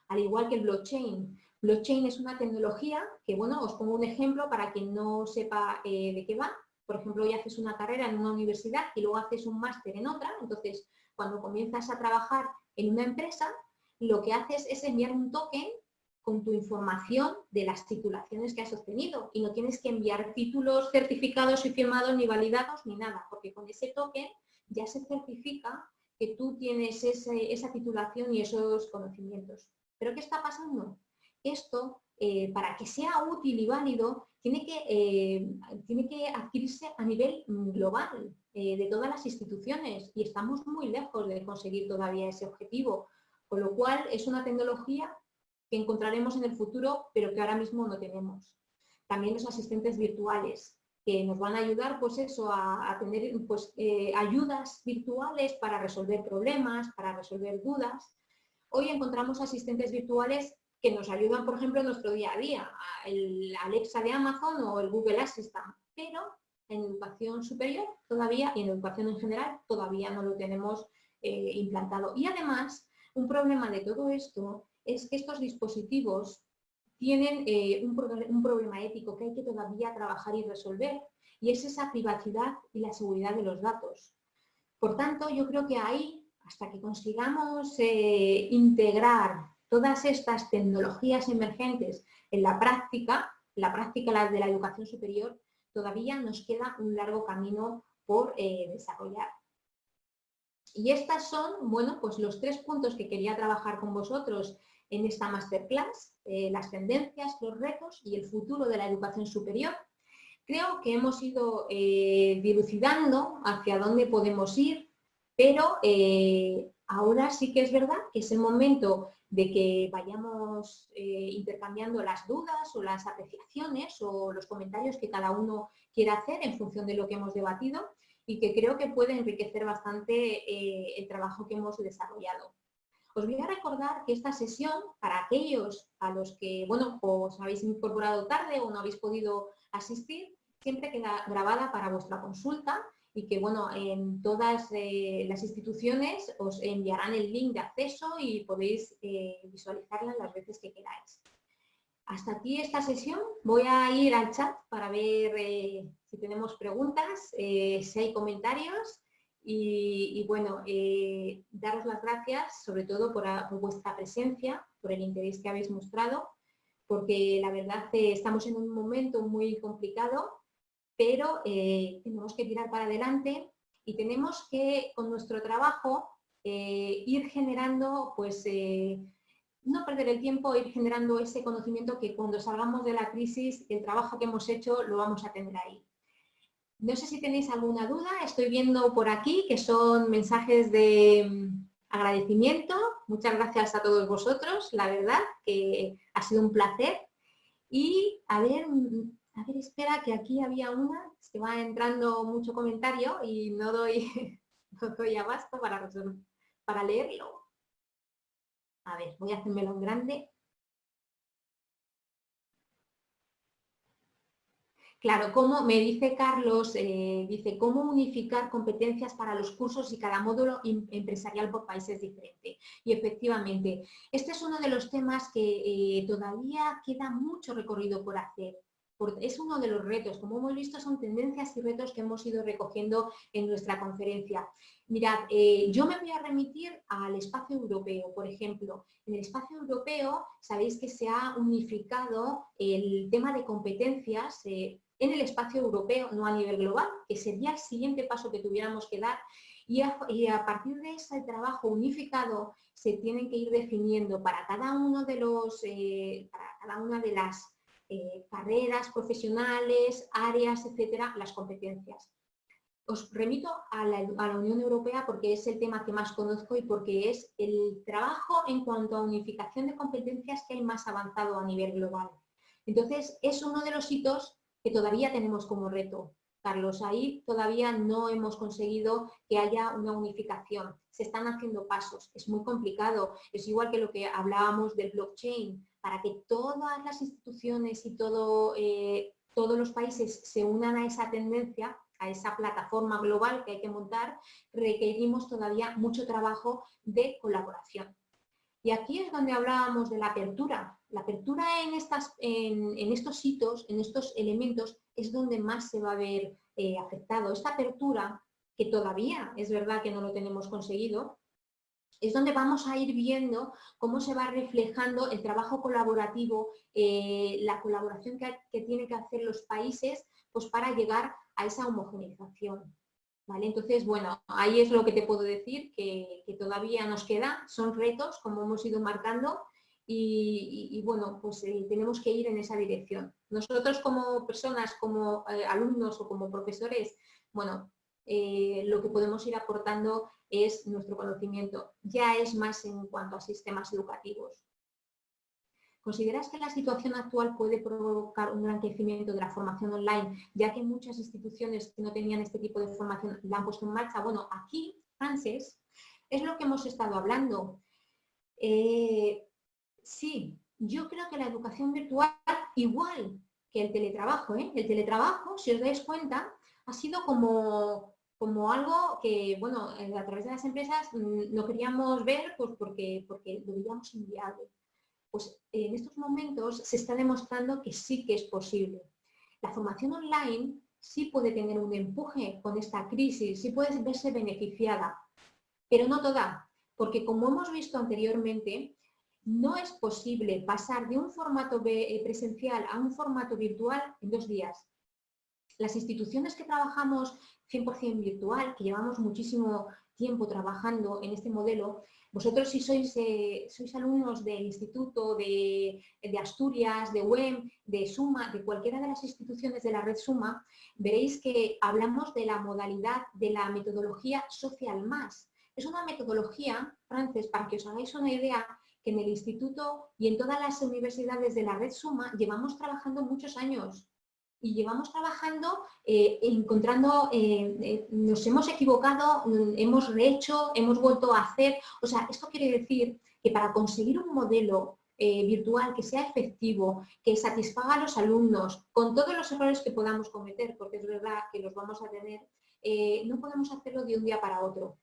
Al igual que el blockchain. Blockchain es una tecnología que, bueno, os pongo un ejemplo para quien no sepa de qué va. Por ejemplo, hoy haces una carrera en una universidad y luego haces un máster en otra, entonces cuando comienzas a trabajar en una empresa, lo que haces es enviar un token con tu información de las titulaciones que has obtenido y no tienes que enviar títulos certificados y firmados ni validados ni nada, porque con ese token ya se certifica que tú tienes esa titulación y esos conocimientos. ¿Pero qué está pasando? Esto, para que sea útil y válido, tiene que adquirirse a nivel global de todas las instituciones y estamos muy lejos de conseguir todavía ese objetivo, con lo cual es una tecnología que encontraremos en el futuro, pero que ahora mismo no tenemos. También los asistentes virtuales, que nos van a ayudar pues eso, a tener pues, ayudas virtuales para resolver problemas, para resolver dudas. Hoy encontramos asistentes virtuales que nos ayudan, por ejemplo, en nuestro día a día, el Alexa de Amazon o el Google Assistant, pero en educación superior todavía, y en educación en general, todavía no lo tenemos implantado. Y además, un problema de todo esto es que estos dispositivos tienen un problema ético que hay que todavía trabajar y resolver, y es esa privacidad y la seguridad de los datos. Por tanto, yo creo que ahí, hasta que consigamos integrar todas estas tecnologías emergentes en la práctica de la educación superior, todavía nos queda un largo camino por desarrollar. Y estas son, bueno, pues los 3 puntos que quería trabajar con vosotros en esta masterclass, las tendencias, los retos y el futuro de la educación superior. Creo que hemos ido dilucidando hacia dónde podemos ir, pero ahora sí que es verdad que es el momento de que vayamos intercambiando las dudas o las apreciaciones o los comentarios que cada uno quiera hacer en función de lo que hemos debatido y que creo que puede enriquecer bastante el trabajo que hemos desarrollado. Os voy a recordar que esta sesión, para aquellos a los que, bueno, os habéis incorporado tarde o no habéis podido asistir, siempre queda grabada para vuestra consulta y que, bueno, en todas las instituciones os enviarán el link de acceso y podéis visualizarla las veces que queráis. Hasta aquí esta sesión. Voy a ir al chat para ver si tenemos preguntas, si hay comentarios y bueno, daros las gracias sobre todo por vuestra presencia, por el interés que habéis mostrado, porque la verdad estamos en un momento muy complicado, pero tenemos que tirar para adelante y tenemos que, con nuestro trabajo, ir generando, pues, no perder el tiempo, ir generando ese conocimiento que cuando salgamos de la crisis, el trabajo que hemos hecho lo vamos a tener ahí. No sé si tenéis alguna duda, estoy viendo por aquí que son mensajes de agradecimiento. Muchas gracias a todos vosotros, la verdad que ha sido un placer. Y a ver, espera, que aquí había una, es que va entrando mucho comentario y no doy, no doy abasto para leerlo. A ver, voy a hacérmelo en grande. Claro, como me dice Carlos, dice, ¿cómo unificar competencias para los cursos y cada módulo empresarial por países diferente? Y efectivamente, este es uno de los temas que todavía queda mucho recorrido por hacer. Es uno de los retos, como hemos visto, son tendencias y retos que hemos ido recogiendo en nuestra conferencia. Mirad, yo me voy a remitir al espacio europeo, por ejemplo. En el espacio europeo sabéis que se ha unificado el tema de competencias en el espacio europeo, no a nivel global, que sería el siguiente paso que tuviéramos que dar. Y a partir de ese trabajo unificado se tienen que ir definiendo para cada uno de los, para cada una de las carreras profesionales, áreas, etcétera, las competencias. Os remito a la Unión Europea porque es el tema que más conozco y porque es el trabajo en cuanto a unificación de competencias que hay más avanzado a nivel global. Entonces, es uno de los hitos que todavía tenemos como reto. Carlos, ahí todavía no hemos conseguido que haya una unificación. Se están haciendo pasos, es muy complicado. Es igual que lo que hablábamos del blockchain. Para que todas las instituciones y todos los países se unan a esa tendencia, a esa plataforma global que hay que montar, requerimos todavía mucho trabajo de colaboración. Y aquí es donde hablábamos de la apertura. La apertura en estos hitos, en estos elementos, es donde más se va a ver afectado. Esta apertura, que todavía es verdad que no lo tenemos conseguido, es donde vamos a ir viendo cómo se va reflejando el trabajo colaborativo, la colaboración que tienen que hacer los países pues, para llegar a esa homogeneización. ¿Vale? Entonces, bueno, ahí es lo que te puedo decir, que todavía nos queda, son retos, como hemos ido marcando, y bueno, pues tenemos que ir en esa dirección. Nosotros como personas, como alumnos o como profesores, bueno, lo que podemos ir aportando es nuestro conocimiento. Ya es más en cuanto a sistemas educativos. ¿Consideras que la situación actual puede provocar un gran crecimiento de la formación online, ya que muchas instituciones que no tenían este tipo de formación la han puesto en marcha? Bueno, aquí, Frances, es lo que hemos estado hablando. Sí, yo creo que la educación virtual, igual que el teletrabajo, el teletrabajo, si os dais cuenta, ha sido como algo que, bueno, a través de las empresas no queríamos ver pues porque lo veíamos inviable. Pues en estos momentos se está demostrando que sí que es posible. La formación online sí puede tener un empuje con esta crisis, sí puede verse beneficiada, pero no toda, porque como hemos visto anteriormente, no es posible pasar de un formato presencial a un formato virtual en 2 días. Las instituciones que trabajamos 100% virtual, que llevamos muchísimo tiempo trabajando en este modelo, vosotros si sois alumnos del Instituto de Asturias, de UEM, de SUMA, de cualquiera de las instituciones de la red SUMA, veréis que hablamos de la modalidad de la metodología Social Más. Es una metodología, Frances, para que os hagáis una idea, que en el instituto y en todas las universidades de la red SUMA llevamos trabajando muchos años. Y llevamos trabajando, encontrando, nos hemos equivocado, hemos rehecho, hemos vuelto a hacer. O sea, esto quiere decir que para conseguir un modelo virtual que sea efectivo, que satisfaga a los alumnos, con todos los errores que podamos cometer, porque es verdad que los vamos a tener, no podemos hacerlo de un día para otro.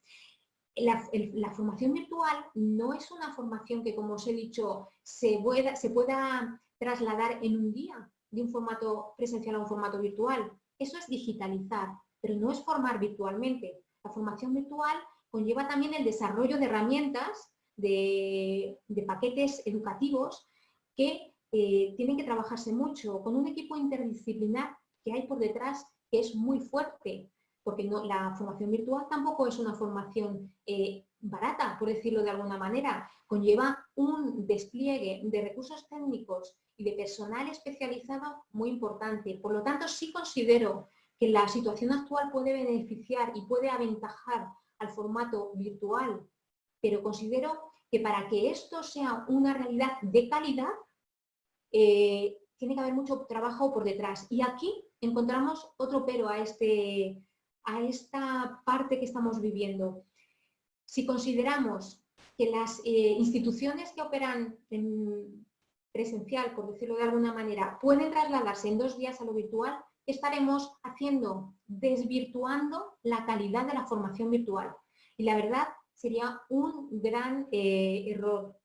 La formación virtual no es una formación que, como os he dicho, se pueda trasladar en un día de un formato presencial a un formato virtual. Eso es digitalizar, pero no es formar virtualmente. La formación virtual conlleva también el desarrollo de herramientas, de paquetes educativos que tienen que trabajarse mucho con un equipo interdisciplinar que hay por detrás que es muy fuerte, porque no, la formación virtual tampoco es una formación barata, por decirlo de alguna manera. Conlleva un despliegue de recursos técnicos y de personal especializado muy importante. Por lo tanto, sí considero que la situación actual puede beneficiar y puede aventajar al formato virtual, pero considero que para que esto sea una realidad de calidad, tiene que haber mucho trabajo por detrás. Y aquí encontramos otro pero a esta parte que estamos viviendo. Si consideramos que las instituciones que operan en presencial, por decirlo de alguna manera, pueden trasladarse en 2 días a lo virtual, ¿qué estaremos haciendo? Desvirtuando la calidad de la formación virtual. Y la verdad sería un gran error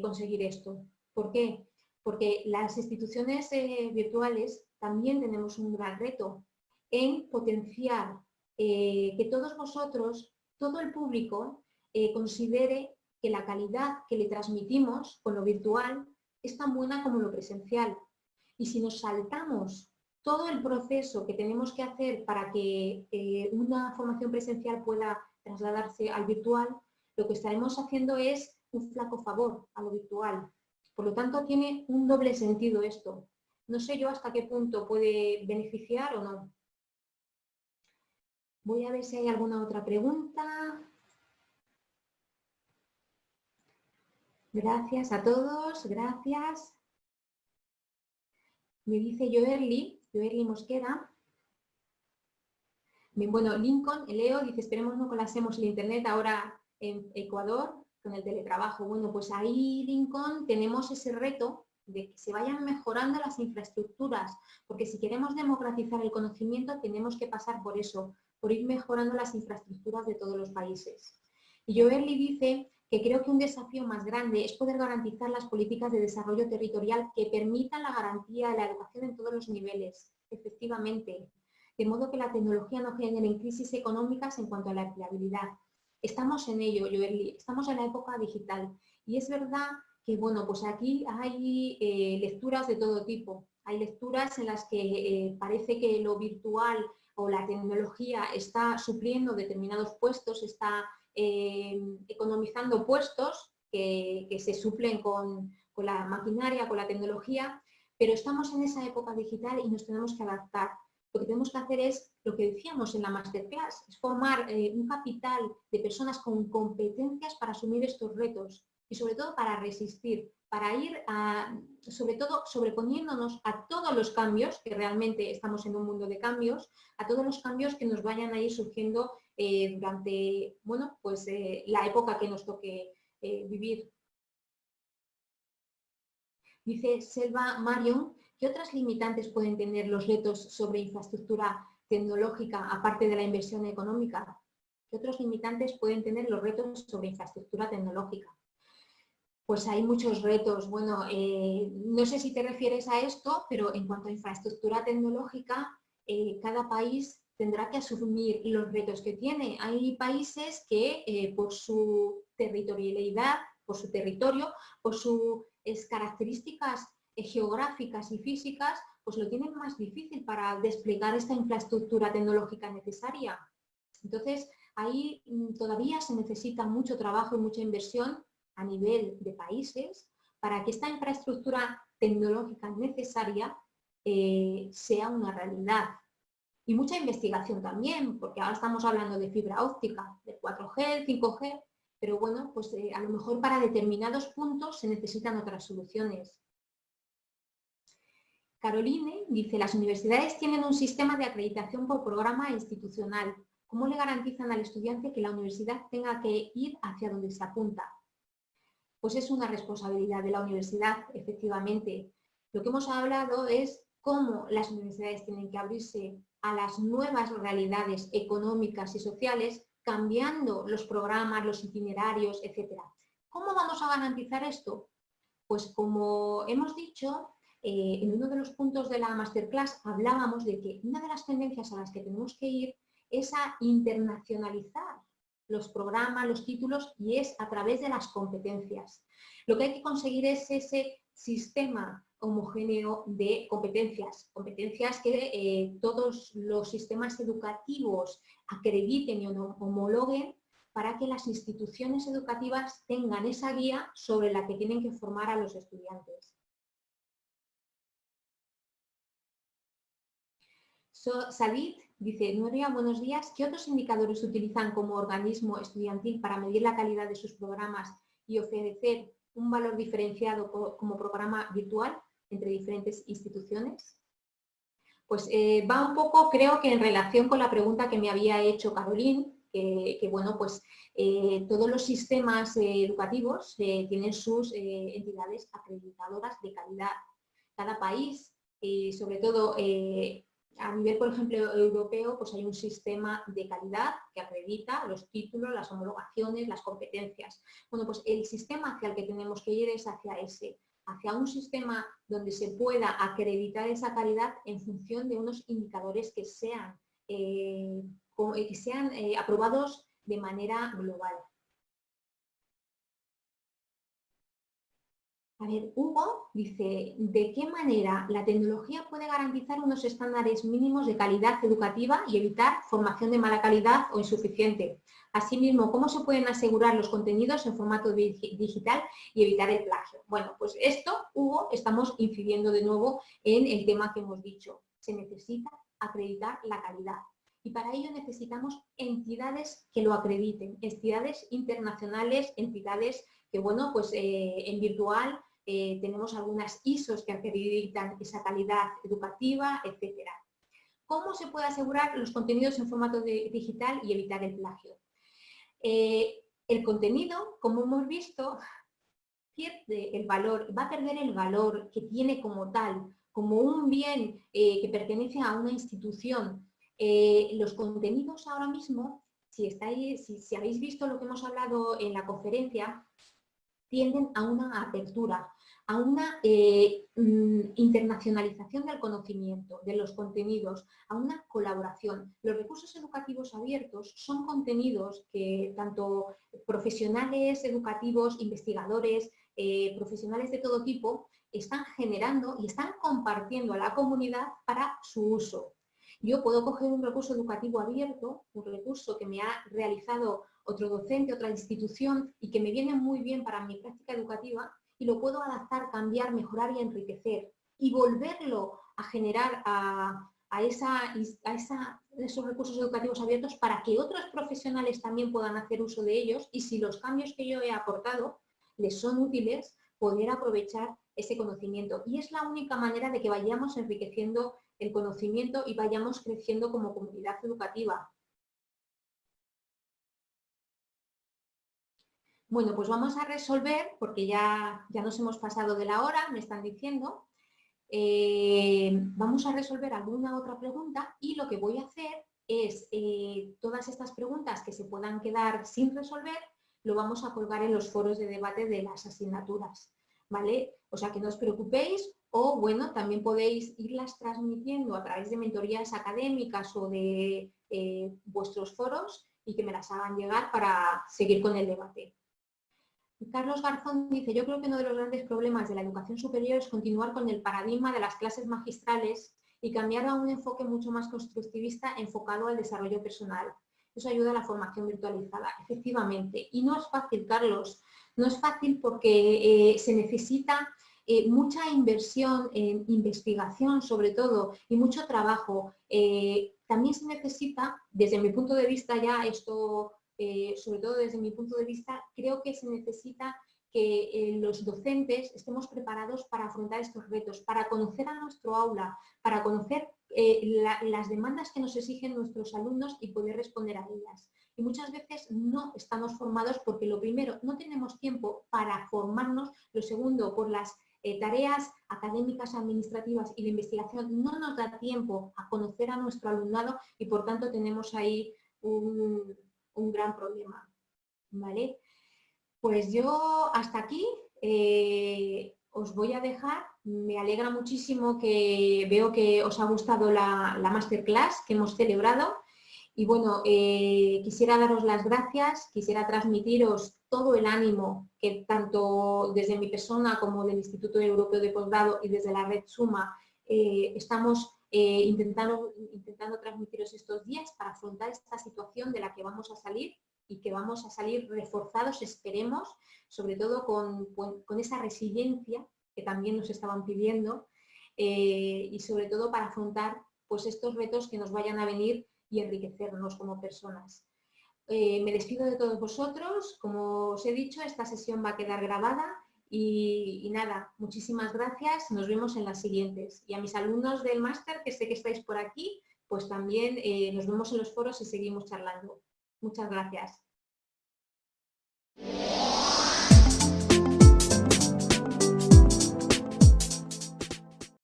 conseguir esto. ¿Por qué? Porque las instituciones virtuales también tenemos un gran reto en potenciar que todos vosotros, todo el público, considere que la calidad que le transmitimos con lo virtual es tan buena como lo presencial. Y si nos saltamos todo el proceso que tenemos que hacer para que una formación presencial pueda trasladarse al virtual, lo que estaremos haciendo es un flaco favor a lo virtual. Por lo tanto, tiene un doble sentido esto. No sé yo hasta qué punto puede beneficiar o no. Voy a ver si hay alguna otra pregunta. Gracias a todos, gracias. Me dice Joerly Mosqueda. Bien, bueno, Lincoln, Leo, dice, esperemos no colapsemos el internet ahora en Ecuador con el teletrabajo. Bueno, pues ahí, Lincoln, tenemos ese reto de que se vayan mejorando las infraestructuras, porque si queremos democratizar el conocimiento tenemos que pasar por eso, por ir mejorando las infraestructuras de todos los países. Y Joerly dice que creo que un desafío más grande es poder garantizar las políticas de desarrollo territorial que permitan la garantía de la educación en todos los niveles. Efectivamente, de modo que la tecnología no genere crisis económicas en cuanto a la empleabilidad. Estamos en ello, Joerly, estamos en la época digital y es verdad que, bueno, pues aquí hay lecturas de todo tipo. Hay lecturas en las que parece que lo virtual o la tecnología está supliendo determinados puestos, está economizando puestos que se suplen con la maquinaria, con la tecnología, pero estamos en esa época digital y nos tenemos que adaptar. Lo que tenemos que hacer es lo que decíamos en la masterclass, es formar un capital de personas con competencias para asumir estos retos y sobre todo para resistir, para ir sobre todo sobreponiéndonos a todos los cambios, que realmente estamos en un mundo de cambios, a todos los cambios que nos vayan a ir surgiendo durante, bueno, pues la época que nos toque vivir. Dice Selva Marion, ¿qué otras limitantes pueden tener los retos sobre infraestructura tecnológica, aparte de la inversión económica? ¿Qué otros limitantes pueden tener los retos sobre infraestructura tecnológica? Pues hay muchos retos. Bueno, no sé si te refieres a esto, pero en cuanto a infraestructura tecnológica, cada país tendrá que asumir los retos que tiene. Hay países que por su territorialidad, por su territorio, por sus características geográficas y físicas, pues lo tienen más difícil para desplegar esta infraestructura tecnológica necesaria. Entonces, ahí todavía se necesita mucho trabajo y mucha inversión a nivel de países para que esta infraestructura tecnológica necesaria sea una realidad. Y mucha investigación también, porque ahora estamos hablando de fibra óptica, de 4G, 5G, pero bueno, pues a lo mejor para determinados puntos se necesitan otras soluciones. Caroline dice, las universidades tienen un sistema de acreditación por programa institucional. ¿Cómo le garantizan al estudiante que la universidad tenga que ir hacia donde se apunta? Pues es una responsabilidad de la universidad, efectivamente. Lo que hemos hablado es cómo las universidades tienen que abrirse a las nuevas realidades económicas y sociales, cambiando los programas, los itinerarios, etc. ¿Cómo vamos a garantizar esto? Pues como hemos dicho, en uno de los puntos de la masterclass hablábamos de que una de las tendencias a las que tenemos que ir es a internacionalizar los programas, los títulos, y es a través de las competencias. Lo que hay que conseguir es ese sistema homogéneo de competencias, competencias que todos los sistemas educativos acrediten y homologuen para que las instituciones educativas tengan esa guía sobre la que tienen que formar a los estudiantes. Salit dice, Nuria, buenos días. ¿Qué otros indicadores utilizan como organismo estudiantil para medir la calidad de sus programas y ofrecer un valor diferenciado como programa virtual entre diferentes instituciones? Pues va un poco, creo que en relación con la pregunta que me había hecho Caroline, que bueno, pues todos los sistemas educativos tienen sus entidades acreditadoras de calidad. Cada país, sobre todo a nivel, por ejemplo, europeo, pues hay un sistema de calidad que acredita los títulos, las homologaciones, las competencias. Bueno, pues el sistema hacia el que tenemos que ir es hacia un sistema donde se pueda acreditar esa calidad en función de unos indicadores que sean aprobados de manera global. A ver, Hugo dice, ¿de qué manera la tecnología puede garantizar unos estándares mínimos de calidad educativa y evitar formación de mala calidad o insuficiente? Asimismo, ¿cómo se pueden asegurar los contenidos en formato digital y evitar el plagio? Bueno, pues esto, Hugo, estamos incidiendo de nuevo en el tema que hemos dicho. Se necesita acreditar la calidad. Y para ello necesitamos entidades que lo acrediten, entidades internacionales, entidades que, bueno, pues en virtual tenemos algunas ISOs que acreditan esa calidad educativa, etcétera. ¿Cómo se puede asegurar los contenidos en formato digital y evitar el plagio? El contenido, como hemos visto, pierde el valor, va a perder el valor que tiene como tal, como un bien que pertenece a una institución. Los contenidos ahora mismo, si habéis visto lo que hemos hablado en la conferencia, tienden a una apertura, a una internacionalización del conocimiento, de los contenidos, a una colaboración. Los recursos educativos abiertos son contenidos que tanto profesionales educativos, investigadores, profesionales de todo tipo, están generando y están compartiendo a la comunidad para su uso. Yo puedo coger un recurso educativo abierto, un recurso que me ha realizado otro docente, otra institución y que me viene muy bien para mi práctica educativa y lo puedo adaptar, cambiar, mejorar y enriquecer y volverlo a generar a esos recursos educativos abiertos para que otros profesionales también puedan hacer uso de ellos y si los cambios que yo he aportado les son útiles, poder aprovechar ese conocimiento. Y es la única manera de que vayamos enriqueciendo el conocimiento y vayamos creciendo como comunidad educativa. Bueno, pues vamos a resolver, porque ya nos hemos pasado de la hora, me están diciendo. Vamos a resolver alguna otra pregunta y lo que voy a hacer es todas estas preguntas que se puedan quedar sin resolver, lo vamos a colgar en los foros de debate de las asignaturas, ¿vale? O sea que no os preocupéis o, bueno, también podéis irlas transmitiendo a través de mentorías académicas o de vuestros foros y que me las hagan llegar para seguir con el debate. Carlos Garzón dice, yo creo que uno de los grandes problemas de la educación superior es continuar con el paradigma de las clases magistrales y cambiar a un enfoque mucho más constructivista enfocado al desarrollo personal. Eso ayuda a la formación virtualizada, efectivamente. Y no es fácil, Carlos, no es fácil porque se necesita mucha inversión en investigación, sobre todo, y mucho trabajo. También se necesita, desde mi punto de vista ya esto... sobre todo desde mi punto de vista, creo que se necesita que los docentes estemos preparados para afrontar estos retos, para conocer a nuestro aula, para conocer las demandas que nos exigen nuestros alumnos y poder responder a ellas. Y muchas veces no estamos formados porque lo primero, no tenemos tiempo para formarnos, lo segundo, por las tareas académicas, administrativas y de investigación no nos da tiempo a conocer a nuestro alumnado y por tanto tenemos ahí un gran problema, ¿vale? Pues yo hasta aquí os voy a dejar. Me alegra muchísimo que veo que os ha gustado la masterclass que hemos celebrado y bueno, quisiera daros las gracias, quisiera transmitiros todo el ánimo que tanto desde mi persona como del Instituto Europeo de Posgrado y desde la red Suma estamos intentando transmitiros estos días para afrontar esta situación de la que vamos a salir y que vamos a salir reforzados, esperemos, sobre todo con esa resiliencia que también nos estaban pidiendo y sobre todo para afrontar pues, estos retos que nos vayan a venir y enriquecernos como personas. Me despido de todos vosotros, como os he dicho, esta sesión va a quedar grabada y nada, muchísimas gracias, nos vemos en las siguientes. Y a mis alumnos del máster, que sé que estáis por aquí, pues también nos vemos en los foros y seguimos charlando. Muchas gracias.